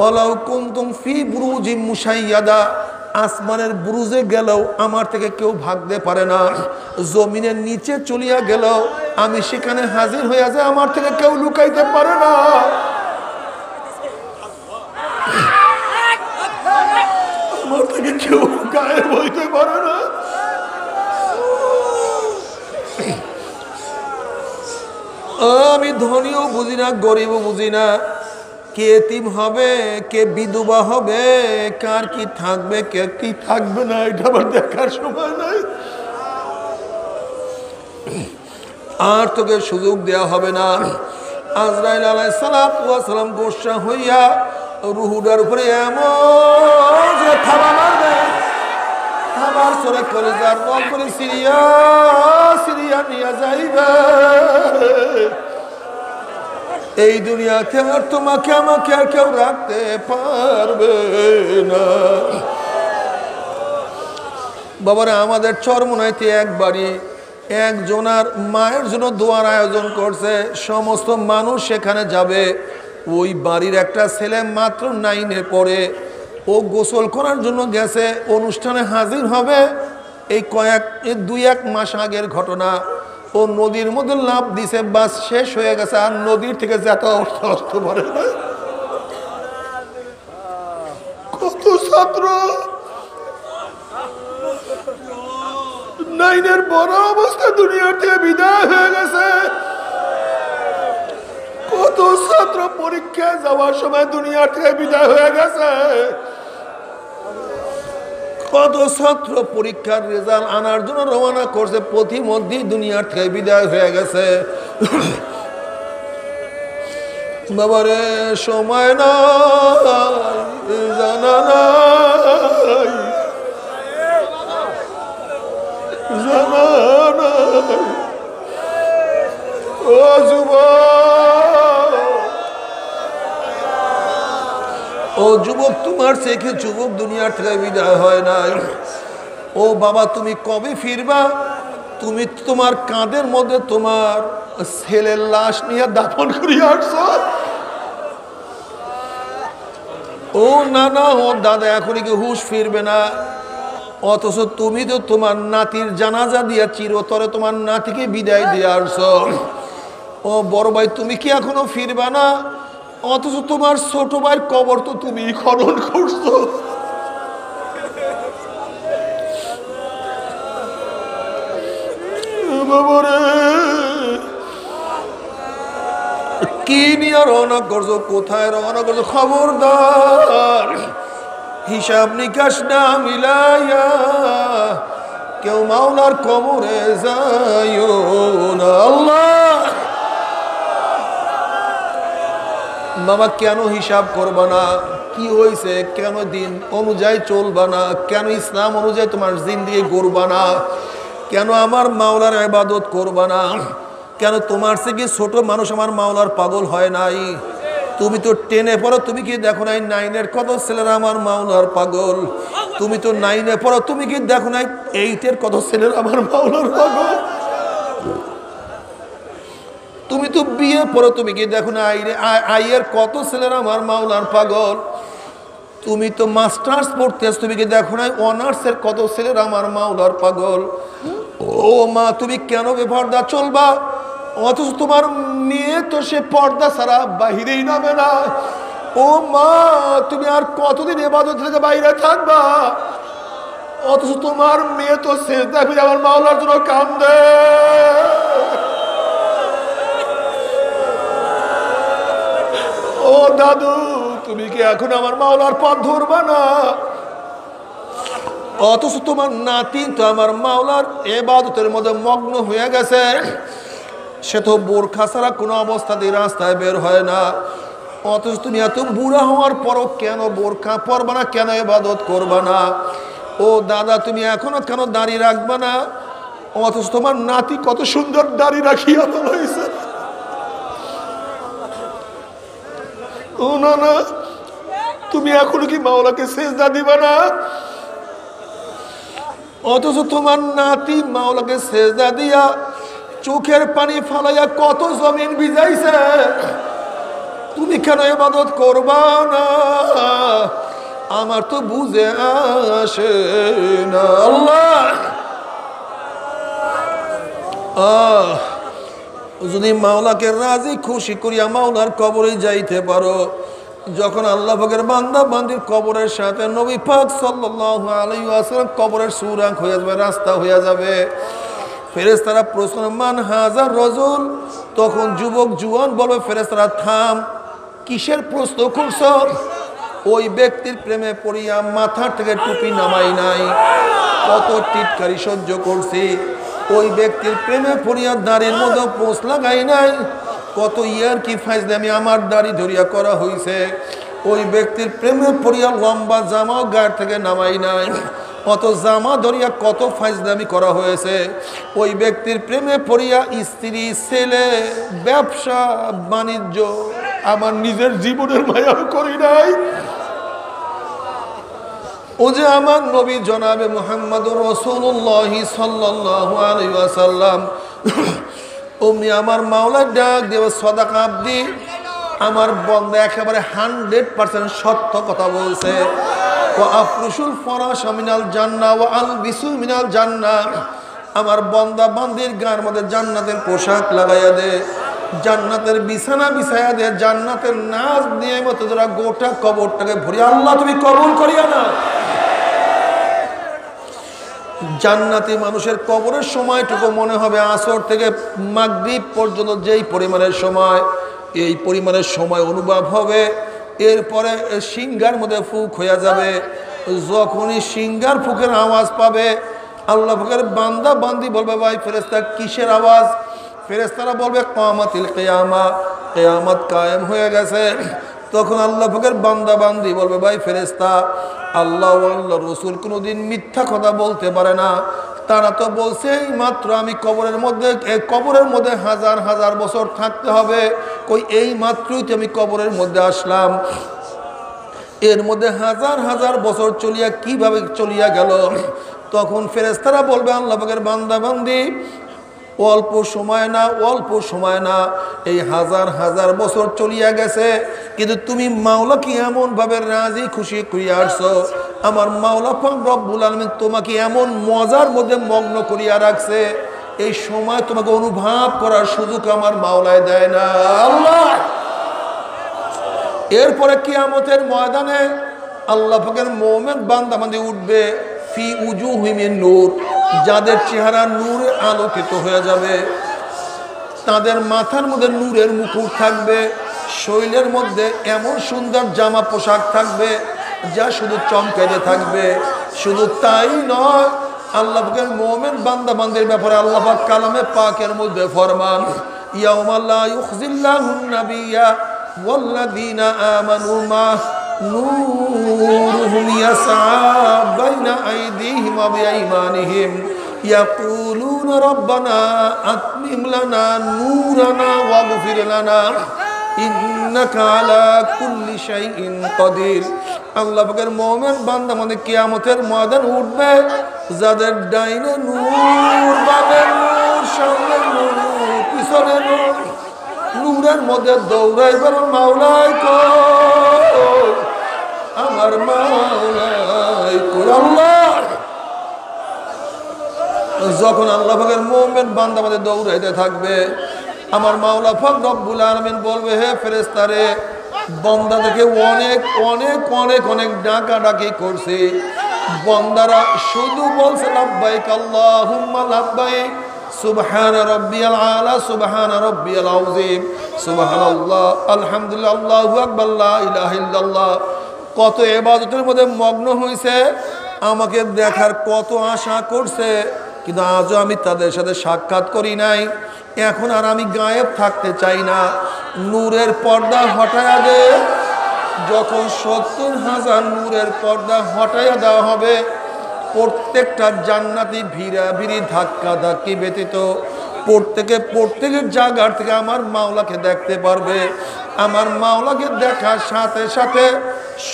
ওয়ালাউ কুনতুম ফি বুরুজিম মুশাইয়াদা, আসমানের বুরুজে গেলেও আমার থেকে কেউ ভাগতে পারে না। জমিনের নিচে চলিয়া গেলেও আমি সেখানে হাজির হইয়া যায়, আমার থেকে কেউ লুকাইতে পারে না। আমার থেকে কেউ গায়েব হইতে পারে না। আমি ধনীও বুঝি না, গরিবও বুঝি না, কে এতিম হবে, কে বিধবা হবে, কার কি থাকবে, কে কি থাকবে না, এটা আবার দেখার সময় নাই। আর তোকে সুযোগ দেওয়া হবে না। আজরাইল আলাইহিস সালাম গোসা হইয়া রুহুডার উপরে এমন যে থাবা মারবে, থাবার সরে কলিজার রং করে সিরিয়া সিরিয়া নিয়ে যাইবে। এই দুনিয়াতে আর তোমাকে আমাকে আর কেউ রাখতে পারবে না। বাবারা, আমাদের চরমোনাইতে একবারই একজনার মায়ের জন্য দোয়ার আয়োজন করছে, সমস্ত মানুষ সেখানে যাবে। ওই বাড়ির একটা ছেলে মাত্র 9-এ পড়ে, ও গোসল করার জন্য গেছে, অনুষ্ঠানে হাজির হবে। এই 2-1 মাস আগের ঘটনা। ও নদীর মধ্যে লাফ দিছে, বাস শেষ হয়ে গেছে, আর নদীর থেকে যেতে আসতে পারে না। কত ছাত্র 9-এর বড় অবস্থা দুনিয়ার থেকে বিদায় হয়ে গেছে। কত ছাত্র পরীক্ষায় যাওয়ার সময় দুনিয়ার থেকে বিদায় হয়ে গেছে। কত ছাত্র পরীক্ষার রেজাল্ট আনার জন্য রওনা করছে, প্রতিমধ্যেই দুনিয়ার থেকে বিদায় হয়ে গেছে। বাবারে, সময় নাই, জানা নাই, জানা নাই। ও যুবক, ও যুবক, তোমার থেকে যুবক দুনিয়ার থেকে বিদায় হয় নাই। ও বাবা, তুমি কবে ফিরবা? তুমি তোমার কাঁধের মধ্যে তোমার ছেলের লাশ নিয়ে দাফন করিয়া আসছো। ও না না, ও দাদা এখনই কি হুশ ফিরবে না? অথচ তুমি তো তোমার নাতির জানাজা দিয়া চিরতরে তোমার নাতিকে বিদায় দিয়ে আসছো। ও বড় ভাই, তুমি কি এখনো ফিরবা না? অথচ তোমার ছোট ভাইয়ের কবর তো তুমি খনন করছো। বাবারে, কি নিয়ে রওনা করছো, কোথায় রওনা করছো? খবরদার, হিসাব নিকাশ না মিলাইয়া কেউ মাওলার কবরে যাইও না। আল্লাহ বাবা, কেন হিসাব করবা না? কি হয়েছে? কেন দিন অনুযায়ী চলবা না? কেন ইসলাম অনুযায়ী তোমার জিন্দেগি গড়বা না? কেন আমার মাওলার ইবাদত করবা না? কেন তোমার থেকে ছোট মানুষ আমার মাওলার পাগল হয় নাই? তুমি তো 10-এ পড়ো, তুমি কি দেখো নাই 9-এর কত ছেলেরা আমার মাওলার পাগল? তুমি তো 9-এ পড়ো, তুমি কি দেখো নাই 8-এর কত ছেলেরা আমার মাওলার পাগল? তুমি তো বিয়ে পড়ো, তুমি কি দেখো না আইয়ের কত ছেলেরা আমার মাওলার পাগল? তুমি তো মাস্টার্স পড়তেছ, তুমি কি দেখো নাই অনার্সের কত ছেলেরা আমার মাওলার পাগল? ও মা, তুমি কেন বেপরদা চলবা? অথচ তোমার মেয়ে তো সে পর্দা ছাড়া বাহিরেই নামে না। ও মা, তুমি আর কতদিন ইবাদত থেকে বাইরে থাকবা? অথচ তোমার মেয়ে তো সিজদা করে আমার মাওলার জন্য কান্দে। ও দাদু, তুমি কি এখন আমার মাওলার পথ ধরবা না? অথচ তোমার নাতি তো আমার মাওলার ইবাদতের মধ্যে মগ্ন হয়ে গেছে, সে তো বোরখা ছাড়া কোনো অবস্থাতেই রাস্তায় বের হয় না। অথচ তুমি এত বুড়া হওয়ার পরও কেন বোরখা পরবা না, কেন ইবাদত করবা না? ও দাদা, তুমি এখনো কেন দাড়ি রাখবা না? অথচ তোমার নাতি কত সুন্দর দাড়ি রাখিয়া বলাইছে। ও না না, তুমি এখনো কি মাওলাকে সেজদা দিবা না? অথচ তোমার নাতি মাওলাকে সেজদা দিয়া চোখের পানি ফালাইয়া কত জমিন ভিজাইছে, তুমি কেন ইবাদত করবা না? আমার তো বুঝে আসে না। আল্লাহ, যদি মাওলাকে রাজি খুশি করিয়া মাওলার কবরে যাইতে পারো, যখন আল্লাহ পাকের বান্দা বান্দির কবরের সাথে নবী পাক সাল্লাল্লাহু আলাইহি ওয়াসাল্লাম কবরের সুরাং হয়ে যাবে, রাস্তা হয়ে যাবে, ফেরেশতারা প্রশ্ন মান হাজার রজুল, তখন যুবক জুয়ান বলবে ফেরেশতারা থাম, কিসের প্রশ্ন করছ? ওই ব্যক্তির প্রেমে পড়িয়া মাথা থেকে টুপি নামাই নাই, কত টিটকারি সহ্য করছি। ওই ব্যক্তির প্রেমে পড়িয়া দাড়ির মধ্যে পোষ লাগাই নাই, কত ইয়ার কি ফাইজলামি আমার দাড়ি ধরিয়া করা হয়েছে। ওই ব্যক্তির প্রেমে পড়িয়া লম্বা জামাও গাড় থেকে নামাই নাই, কত জামা ধরিয়া কত ফাইজলামি করা হয়েছে। ওই ব্যক্তির প্রেমে পড়িয়া স্ত্রী, ছেলে, ব্যবসা বাণিজ্য আমার নিজের জীবনের মায়া করি নাই। ও যে আমার নবী জনাবে মুহাম্মদুর রাসূলুল্লাহ সাল্লাল্লাহু আলাইহি ওয়াসাল্লাম, অমনি আমার মাওলা ডাক দেব সাদাকা আব্দি, আমার বান্দা একেবারে 100% সত্য কথা বলছে। ওয়া আফরুশুল ফরাশ মিনাল জান্নাহ ওয়া আলবিসু মিনাল জান্নাহ, আমার বান্দা বান্দির গায়ের মধ্যে জান্নাতের পোশাক লাগাইয়া দে, জান্নাতের বিছানা বিছাইয়া দে, জান্নাতের নাচ দিয়ে মতো যারা গোটা কবরটাকে ভরি, আল্লাহ তুমি কবুল করিয়া না। জান্নাতি মানুষের কবরের সময়টুকু মনে হবে আসর থেকে মাগরিব পর্যন্ত যেই পরিমাণের সময়, এই পরিমাণের সময় অনুভব হবে। এরপরে সিংহার মধ্যে ফুক হয়ে যাবে। যখনই সিংহার ফুকের আওয়াজ পাবে, আল্লাহ পাকের বান্দা বান্দি বলবে ভাই ফেরেশতা কিসের আওয়াজ? ফেরেশতারা বলবে কিয়ামাতিল কিয়ামা, কিয়ামত কায়েম হয়ে গেছে। তখন আল্লাহ পাকের বান্দা বান্দি বলবে ভাই ফেরেশতা, আল্লাহ আল্লাহ রসুল কোনোদিন মিথ্যা কথা বলতে পারে না, তারা তো বলছে এই মাত্র আমি কবরের মধ্যে হাজার হাজার বছর থাকতে হবে, কই এই মাত্রই তো আমি কবরের মধ্যে আসলাম, এর মধ্যে হাজার হাজার বছর চলিয়া কিভাবে চলিয়া গেল? তখন ফেরেশতারা বলবে আল্লাহ পাকের বান্দা বান্দি, অল্প সময় না, এই হাজার হাজার বছর চলিয়া গেছে, কিন্তু তুমি মাওলা কি এমন ভাবে রাজি খুশি করিয়া আসছো, আমার মাওলা পাক রব্বুল আলামিন তোমাকে এমন মজার মধ্যে মগ্ন করিয়া রাখছে, এই সময় তোমাকে অনুভব করার সুযোগ আমার মাওলায় দেয় না। আল্লাহ, এরপরে কিয়ামতের ময়দানে আল্লাহ পাকের মুমিন বান্দা বান্দি উঠবে, ফি উজুহিম নূর, যাদের চেহারা নূরে আলোকিত হয়ে যাবে, তাদের মাথার মধ্যে নূরের মুকুট থাকবে, শরীরের মধ্যে এমন সুন্দর জামা পোশাক থাকবে যা শুধু চমকাইতে থাকবে। শুধু তাই নয়, আল্লাহ পাকের মুমিন বান্দা বান্দির ব্যাপারে আল্লাহ পাক কালামে পাকের মধ্যে ফরমান, ইয়াউমা লা ইউখজিল্লাহুন নাবিয়্যা ওয়াল্লাযীনা আমানু মা নূরুহুম ইয়াসআ বাইনা আইদিহিম ওয়া বিআইমানিহিম ইয়াকুলুনা রাব্বানা আতমিম লানা নূরানা ওয়াগফির লানা ইন্নাকা আলা কুল্লি শাইইন কাদির। আল্লাহ পাকের মুমিন বান্দা মানে কিয়ামতের ময়দান উঠবে, যাদের ডাইনে নূর, বামে নূর, সামনে নূর, পিছনে নূর, নূরের মধ্যে দৌড়াইবার মাওলাই কই, আমার মাওলাই কই। আল্লাহ, যখন আল্লাহ পাকের মুমিন বান্দা মধ্যে দৌড়াইতে থাকবে, আমার মাওলা পাক রব্বুল আলামিন বলবে, হে ফেরেশতারে, বান্দা থেকে অনেক অনেক অনেক অনেক ডাকাডাকি করছে, বান্দারা শুধু বলছে লাব্বাইক আল্লাহুম্মা লাব্বাইক, সুবহান রাব্বিয়াল আলা, সুবহান রাব্বিয়াল আযীম, সুবহানাল্লাহ, আলহামদুলিল্লাহ, আল্লাহু আকবার, লা ইলাহা ইল্লাল্লাহ। কত ইবাদতের মধ্যে মগ্ন হয়েছে, আমাকে দেখার কত আশা করছে, কিন্তু আজও আমি তাদের সাথে সাক্ষাৎ করি নাই। এখন আর আমি গায়েব থাকতে চাই না। নূরের পর্দা হটায়া দে। যখন ৭০,০০০ নূরের পর্দা হটায়া দেওয়া হবে, প্রত্যেকটা জান্নাতি ভিড়াভিড়ি ধাক্কা ধাক্কি ব্যতীত প্রত্যেকের জায়গার থেকে আমার মাওলাকে দেখতে পারবে। আমার মাওলাকে দেখার সাথে সাথে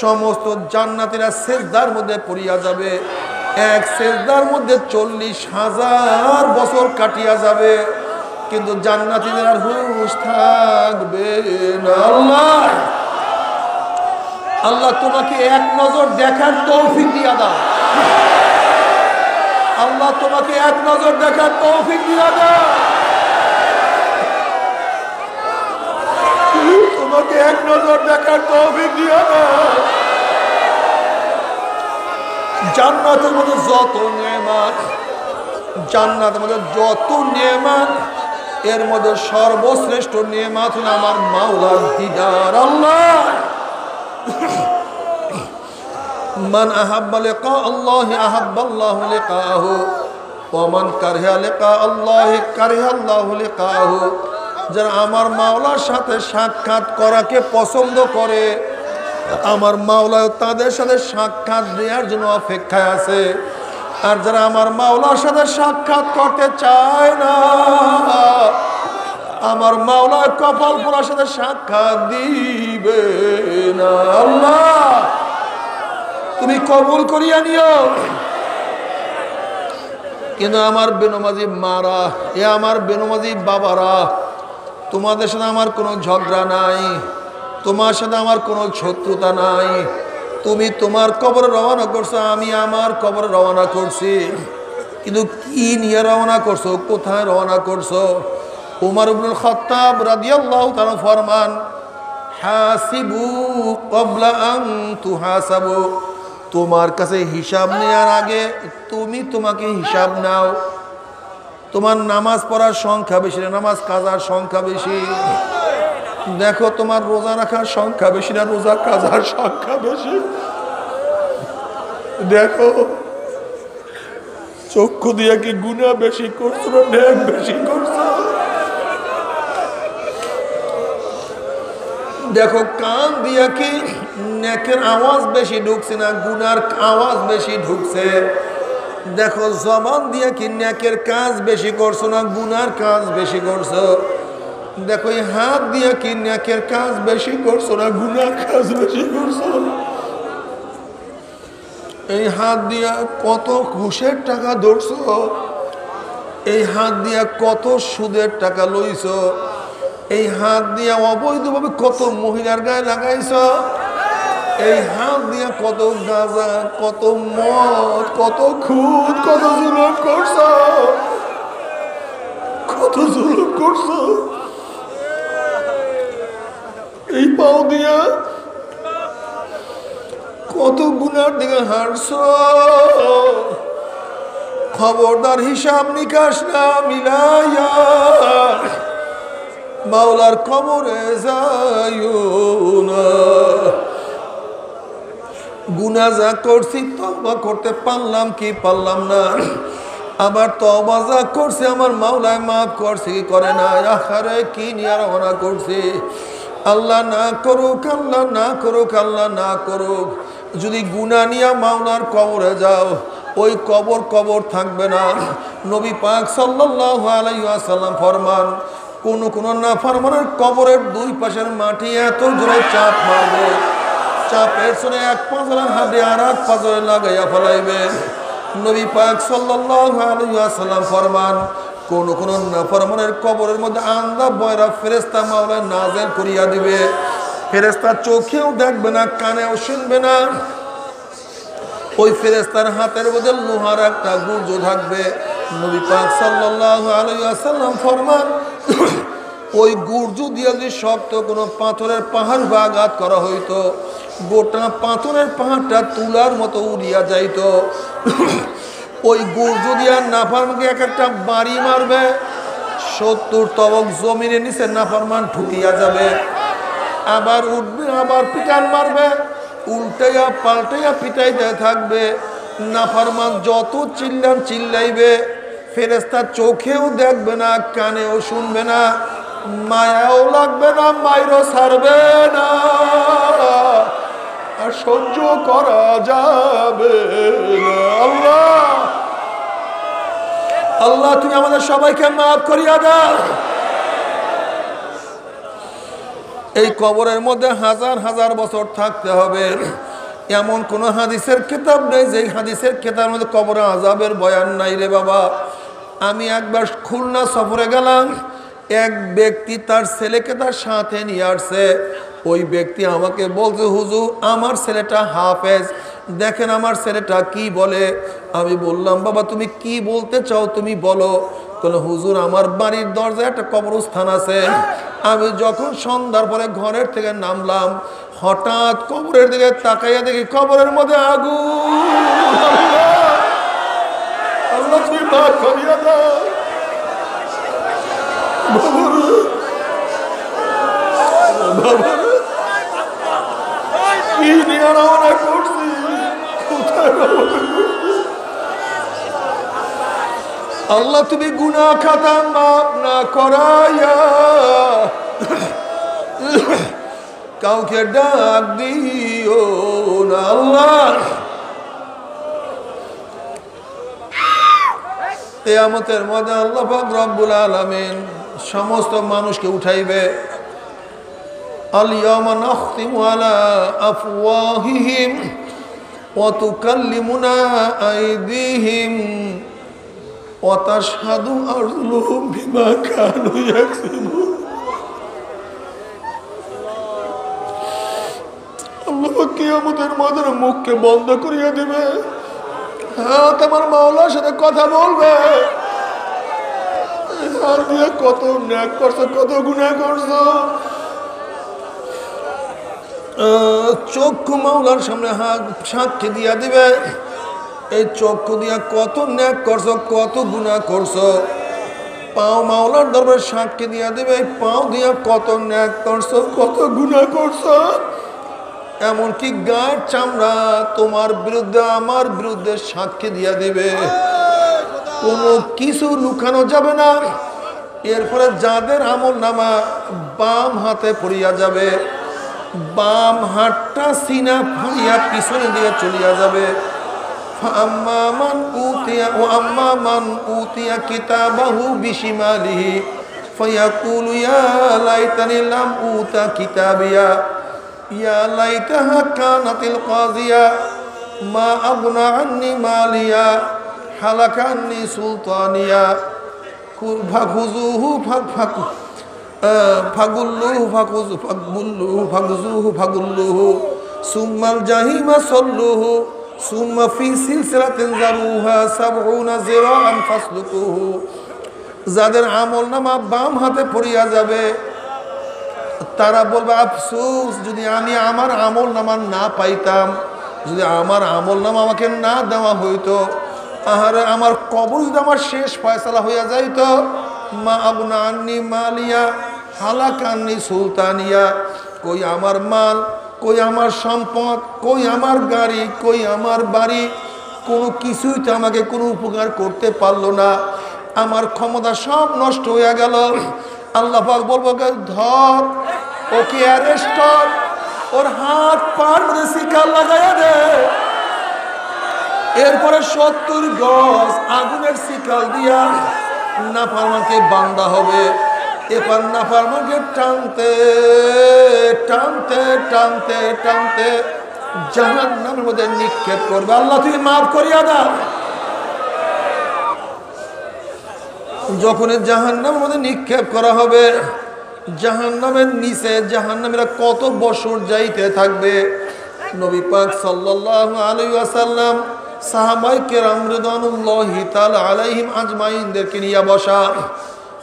সমস্ত জান্নাতীরা সিজদার মধ্যে পড়িয়া যাবে। এক সিজদার মধ্যে ৪০,০০০ বছর কাটিয়া যাবে, কিন্তু জান্নাতীদের আর হুঁশ থাকবে না। আল্লাহ আল্লাহ তোমাকে এক নজর দেখার তৌফিক দিয়া দাও। আল্লাহ তোমাকে এক নজর দেখার তৌফিক দিয়া দাও। তোমাকে এক নজর দেখার তৌফিক দিয়া দাও। জান্নাতের মধ্যে যত নেয়ামত, জান্নাতের মধ্যে যত নেয়ামত, এর মধ্যে সর্বশ্রেষ্ঠ নেয়ামত হলো আমার মাওলার দিদার। আল্লাহ মান আহাব্বা লিকা আল্লাহি আহাব্বাল্লাহু লিকাহু ওয়া মান কারিহা লিকা আল্লাহি কারিহাল্লাহু লিকাহু। যারা আমার মাওলার সাথে সাক্ষাৎ করাকে পছন্দ করে, আমার মাওলা তাদের সাথে সাক্ষাৎ দেওয়ার জন্য অপেক্ষায় আছে। আর যারা আমার মাওলার সাথে সাক্ষাৎ করতে চায় না, আমার মাওলা কপাল পোড়ার সাথে সাক্ষাৎ দিবে না। আল্লাহ তুমি কবুল করিয়া নিও। কিন্তু আমার বেনমাজি মারা, এ আমার বেনমাজি বাবারা, তোমাদের সাথে আমার কোনো ঝগড়া নাই, তোমার সাথে আমার কোনো শত্রুতা নাই। তুমি তোমার কবরে রওনা করছো, আমি আমার কবরে রওনা করছি। কিন্তু কি নিয়ে রওনা করছো, কোথায় রওনা করছো? উমর ইবনুল খাত্তাব রাদিয়াল্লাহু তাআলা ফরমান, হাসিবু ক্বাবলা আন তুহাসাবু। তোমার কাছে হিসাব নেওয়ার আগে তোমাকে হিসাব নাও। তোমার নামাজ পড়ার সংখ্যা বেশি না নামাজ কাজার সংখ্যা বেশি? দেখো তোমার রোজা রাখার সংখ্যা বেশি না রোজা কাজার সংখ্যা বেশি? দেখো চক্ষু দিয়া কি গুনাহ বেশি করছো না নেক বেশি করছো? দেখো কান দিয়া কি নেকের আওয়াজ বেশি ঢুকছে না গুনার আওয়াজ বেশি ঢুকছে? দেখো জবান দিয়া কি নেকের কাজ বেশি করছো না গুনার কাজ বেশি করছো? দেখো এই হাত দিয়া কি নেকের কাজ বেশি করছো না গুনার কাজ বেশি করছো? এই হাত দিয়া কত ঘুষের টাকা ধরছো? এই হাত দিয়া কত সুদের টাকা লইছো? এই হাত দিয়া অবৈধভাবে কত মহিলার গায়ে লাগাইছ? এই হাত দিয়া কত গাঁজা, কত মদ, কত খুদ, কত জুলুম করছো? কত জুলুম করছো? এই পাও দিয়া কত গুনার দিকে হাঁটছো? খবরদার হিসাব নিকাশ না মিলাইয়া মাওলার কবরে যাইও না। গুনাহ যা করছি তওবা করতে পারলাম কি পারলাম না? আবার তওবা যা করছি আমার মাওলায় মাফ করছে কি করে না? আখারে কি নিয়ে রওনা করছি? আল্লাহ না করুক, আল্লাহ না করুক, আল্লাহ না করুক। যদি গুনাহ নিয়ে মাওলার কবরে যাও, ওই কবর থাকবে না। নবী পাক সাল্লাল্লাহু আলাইহি ওয়াসাল্লাম ফরমান, কোন নাফরমানের কবরের দুই পাশের মাটি এত জোরে চাপ মারবে, চাপের সঙ্গে এক পাঁজরের হাতে আর এক পাঁজরে লাগাইয়া ফেলাইবে। নবী পাক সাল্লাল্লাহু আলাইহি ওয়াসাল্লাম ফরমান, কোন নাফরমানের কবরের মধ্যে আন্দা বয়রা ফেরেশতা মাওলা নাযিল করিয়া দিবে। ফেরেশতা চোখেও দেখবে না, কানেও শুনবে না। ওই ফেরেশতার হাতের মধ্যে লোহার একটা গুর্জ থাকবে। নবী পাক সাল্লাল্লাহু আলাইহি ওয়াসাল্লাম ফরমান, ওই গুর্জু দিয়ে যদি শক্ত কোনো পাথরের পাহাড় আঘাত করা হইতো, গোটা পাথরের পাহাড়টা তুলার মতো উড়িয়া যাইত। ওই গুর্জু দিয়া নাফরমানকে এক একটা বাড়ি মারবে, 70 তবক জমিনের নিচে নাফরমান ঠুকিয়া যাবে, আবার উঠবে, আবার পিটান মারবে, উল্টাইয়া পাল্টাইয়া পিটাইতে থাকবে। নাফরমান যত চিল্লাইবে, ফেরেশতা চোখেও দেখবে না, কানেও শুনবে না, মায়াও লাগবে না, মাইরও ছাড়বে না, আর সহ্য করা যাবে না। আল্লাহ আল্লাহ তুমি আমাদের সবাইকে মাফ করিয়া দাও। এই কবরের মধ্যে হাজার হাজার বছর থাকতে হবে, এমন কোন হাদিসের কিতাব নেই যে হাদিসের কিতাবের মধ্যে কবরে আযাবের বয়ান নাই রে বাবা। আমি একবার খুলনা সফরে গেলাম, এক ব্যক্তি তার ছেলেকে তার সাথে নিয়ে আসছে। ওই ব্যক্তি আমাকে বলছে, হুজুর আমার ছেলেটা হাফেজ, দেখেন আমার ছেলেটা কি বলে। আমি বললাম, বাবা তুমি কি বলতে চাও তুমি বলো। বলে, হুজুর আমার বাড়ির দরজায় একটা কবরস্থান আছে, আমি যখন সন্ধ্যার পরে ঘরের থেকে নামলাম, হঠাৎ কবরের দিকে তাকাইয়া দেখি কবরের মধ্যে আগুন। আল্লাহ তুমি মাফ করিয়া দাও। কি নিয়ে রওনা করছি, কোথায় রওনা করছি? আল্লাহ তুমি গুনাহ খাতা মাফ না করাইয়া কাউকে ডাক দিও না। আল্লাহ কিয়ামতের মধ্যে আল্লাহ পাক রব্বুল আলামিন সমস্ত মানুষকে উঠাইবে। আল ইয়াওমা নাখতিমু আলা আফওয়াহিহিম ওয়া তুকাল্লিমুনা আইদিহিম ওয়া তাশহাদু আরজুলুহুম বিমা কানু ইয়াকসিবুন। আল্লাহ কিয়ামতের মধ্যে মুখকে বন্ধ করিয়া দিবে, হ্যাঁ তোমার মাওলার সাথে কথা বলবে। আর দিয়ে কত ন্যাক করছো, কত গুনাহ করছো। চক্ষু মাওলার সামনে সাক্ষী দিয়া দিবে, এই চক্ষু দিয়া কত ন্যাক করছো, কত গুনাহ করছো। পাও মাওলার দরবারে সাক্ষী দিয়া দিবে, এই পাও দিয়া কত ন্যাক করছো, কত গুনাহ করছো। এমনকি গায়ের চামড়া তোমার বিরুদ্ধে আমার বিরুদ্ধে সাক্ষী দিয়া দিবে, কোনো কিছু লুকানো যাবে না। এরপরে যাদের আমল নামা বাম হাতে পড়িয়া যাবে, বাম হাতটা সিনা ফাড়িয়া পিছনে দিয়ে চলিয়া যাবে। আম্মা মান উতিয়া কিতাবাহু বিশিমালিহি ফায়াকুলু ইয়া লাইতানি লাম উতা কিতাবিয়া ইয়া লাইতাহা কানাতিল কাযিয়া মা আগনা আন্নি মালিয়া হালাকা আন্নি সুলতানিয়া ফাখুযুহু ফাগুল্লুহু ফাগুল্লুহু সুম্মাল জাহিমা সাল্লুহু সুম্মা ফি সিলসিলাতিন যারুহা 70 যিরাআন ফাসলুকুহু। যাদের আমলনামা বাম হাতে পড়িয়া যাবে তারা বলবে, আফসোস যদি আমি আমার আমলনামা না পাইতাম, যদি আমার আমলনামা আমাকে না দেওয়া হইতো, আহারে আমার কবর যদি আমার শেষ ফয়সালা হইয়া যাইত। মা আগনা আন্নি মালিয়া হালাকা আন্নি সুলতানিয়া, কই আমার মাল, কই আমার সম্পদ, কই আমার গাড়ি, কই আমার বাড়ি, কোনো কিছুই তো আমাকে কোনো উপকার করতে পারলো না, আমার ক্ষমতা সব নষ্ট হয়ে গেল। আল্লাহ পাক বলবো, ধর ওকে অ্যারেস্ট কর, ওর হাত পার মধ্যে শিকার লাগাইয়া দে। এরপরে 70 গজ আগুনের শিকাল দিয়া নাফরমানকে বান্ধা হবে। এবার নাফরমানকে টানতে টানতে টানতে টানতে জাহান্নামের মধ্যে নিক্ষেপ করবে। আল্লাহ তুমি মাফ করিয়া দাও। যখন জাহান্নামের মধ্যে নিক্ষেপ করা হবে, জাহান্নামের নিচে জাহান্নামীরা কত বছর যাইতে থাকবে। নবী পাক সাল্লাল্লাহু আলাইহি ওয়াসাল্লাম সাহাবায়ে কেরাম রিদওয়ানুল্লাহি তাআলা আলাইহিম আজমাইনদেরকে নিয়ে বসা,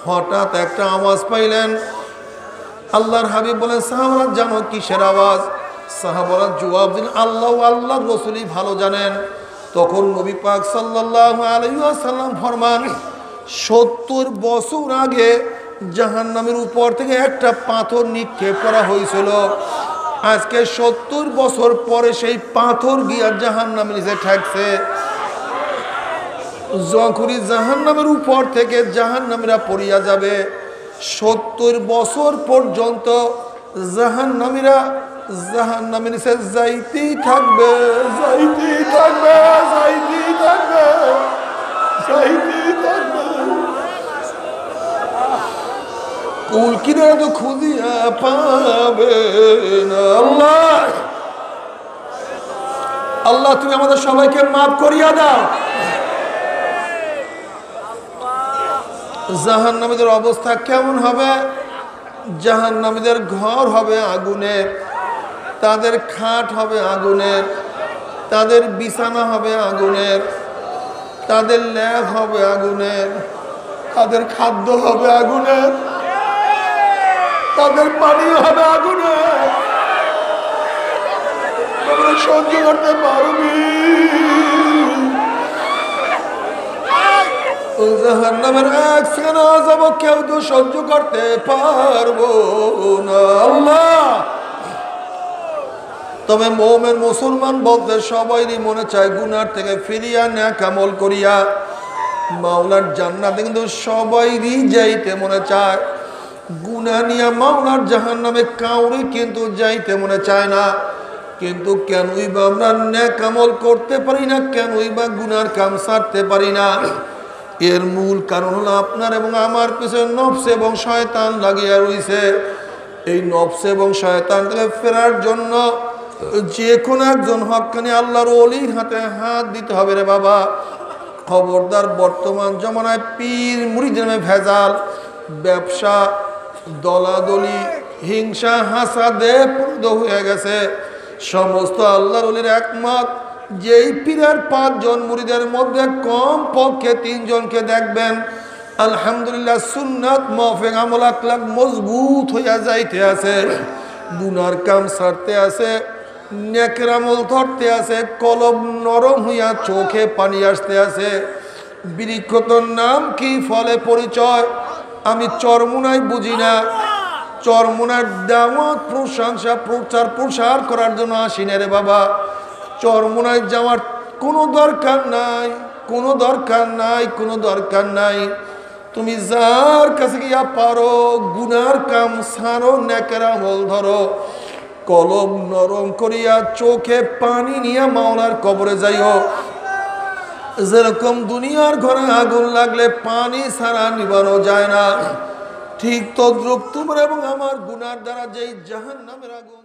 হঠাৎ একটা আওয়াজ পাইলেন। আল্লাহর হাবিব বলেন, সাহাবারা জানো কিসের আওয়াজ? সাহাবারা জবাব দিন, আল্লাহ আল্লাহর রাসূলই ভালো জানেন। তখন নবী পাক সাল্লাল্লাহু আলাইহি ওয়াসাল্লাম ফরমান, 70 বছর আগে জাহান্নামের উপর থেকে একটা পাথর নিক্ষেপ করা হয়েছিল। আজকে 70 বছর পরে সেই পাথর গিয়া জাহান্নামের নিচে ঠেকছে। যখনই জাহান্নামের উপর থেকে জাহান্নামীরা পড়িয়া যাবে, 70 বছর পর্যন্ত জাহান্নামীরা জাহান্নামের নিচে যাইতেই থাকবে, যাইতেই থাকবে, যাইতেই থাকবে, যাইতেই থাকবে। কুল কিনারা তো খুঁজিয়া পাবে না। আল্লাহ আল্লাহ তুমি আমাদের সবাইকে মাফ করিয়া দাও। জাহান্নামীদের অবস্থা কেমন হবে? জাহান্নামীদের ঘর হবে আগুনের, তাদের খাট হবে আগুনের, তাদের বিছানা হবে আগুনের, তাদের ল্যাব হবে আগুনের, তাদের খাদ্য হবে আগুনের, তাদের পানীয় হবে আগুনের। তোমরা সহ্য করতে পারবি? জাহান্নামের এক সেকেন্ড যাব, কেউ তো সহ্য করতে পারবো না। আল্লাহ, তবে মুমিন মুসলমান বলতে সবাইরই মনে চায় গুনার থেকে ফিরিয়া নেক আমল করিয়া মাওলার জান্নাতে কিন্তু সবাইরই যাইতে মনে চায়। গুনাহ নিয়ে মাওলার জাহান্নামে কাউরে কিন্তু যাইতে মনে চায় না। কিন্তু কেনই বা আমরা নেক আমল করতে পারি না, কেনই বা গুনার কাম ছাড়তে পারি না? এর মূল কারণ হলো আপনার এবং আমার পিছনে নফস এবং শয়তান লাগিয়া রইছে। এই নফস এবং শয়তান থেকে ফেরার জন্য যে কোনো একজন হক্কানি আল্লাহর ওলির হাতে হাত দিতে হবে রে বাবা। খবরদার, বর্তমান জমানায় পীর মুরিদের নামে ভেজাল, ব্যবসা, দলাদলি, হিংসা, হাসাদে পূর্ণ হয়ে গেছে। সমস্ত আল্লাহর ওলির একমত, যেই পীরের 5 জন মুরিদের মধ্যে কম পক্ষে 3 জনকে দেখবেন আলহামদুলিল্লাহ সুন্নাত মাফিক আমল আখলাক মজবুত হইয়া যাইতে আছে, গুনার কাম ছাড়তে আছে, নেকের আমল ধরতে আছে, কলব নরম হইয়া চোখে পানি আসতে আছে। বৃক্ষতর নাম কি, ফলে পরিচয় আমি চরমুনাই বুঝি না। চরমুনার দাওয়াত প্রশংসা প্রচার প্রসার করার জন্য আসি না রে বাবা। চরমুনায় যাওয়ার কোনো দরকার নাই, কোনো দরকার নাই, কোনো দরকার নাই। তুমি যার কাছে গিয়া পারো গুনার কাম ছাড়ো, নেকের আমল ধরো, কলম নরম করিয়া চোখে পানি নিয়ে মাওলার কবরে যাইও। যেরকম দুনিয়ার ঘরে আগুন লাগলে পানি ছাড়া নিবানো যায় না, ঠিক তদ্রুপ তোমার এবং আমার গুনার দ্বারা যেই জাহান্নামের আগুন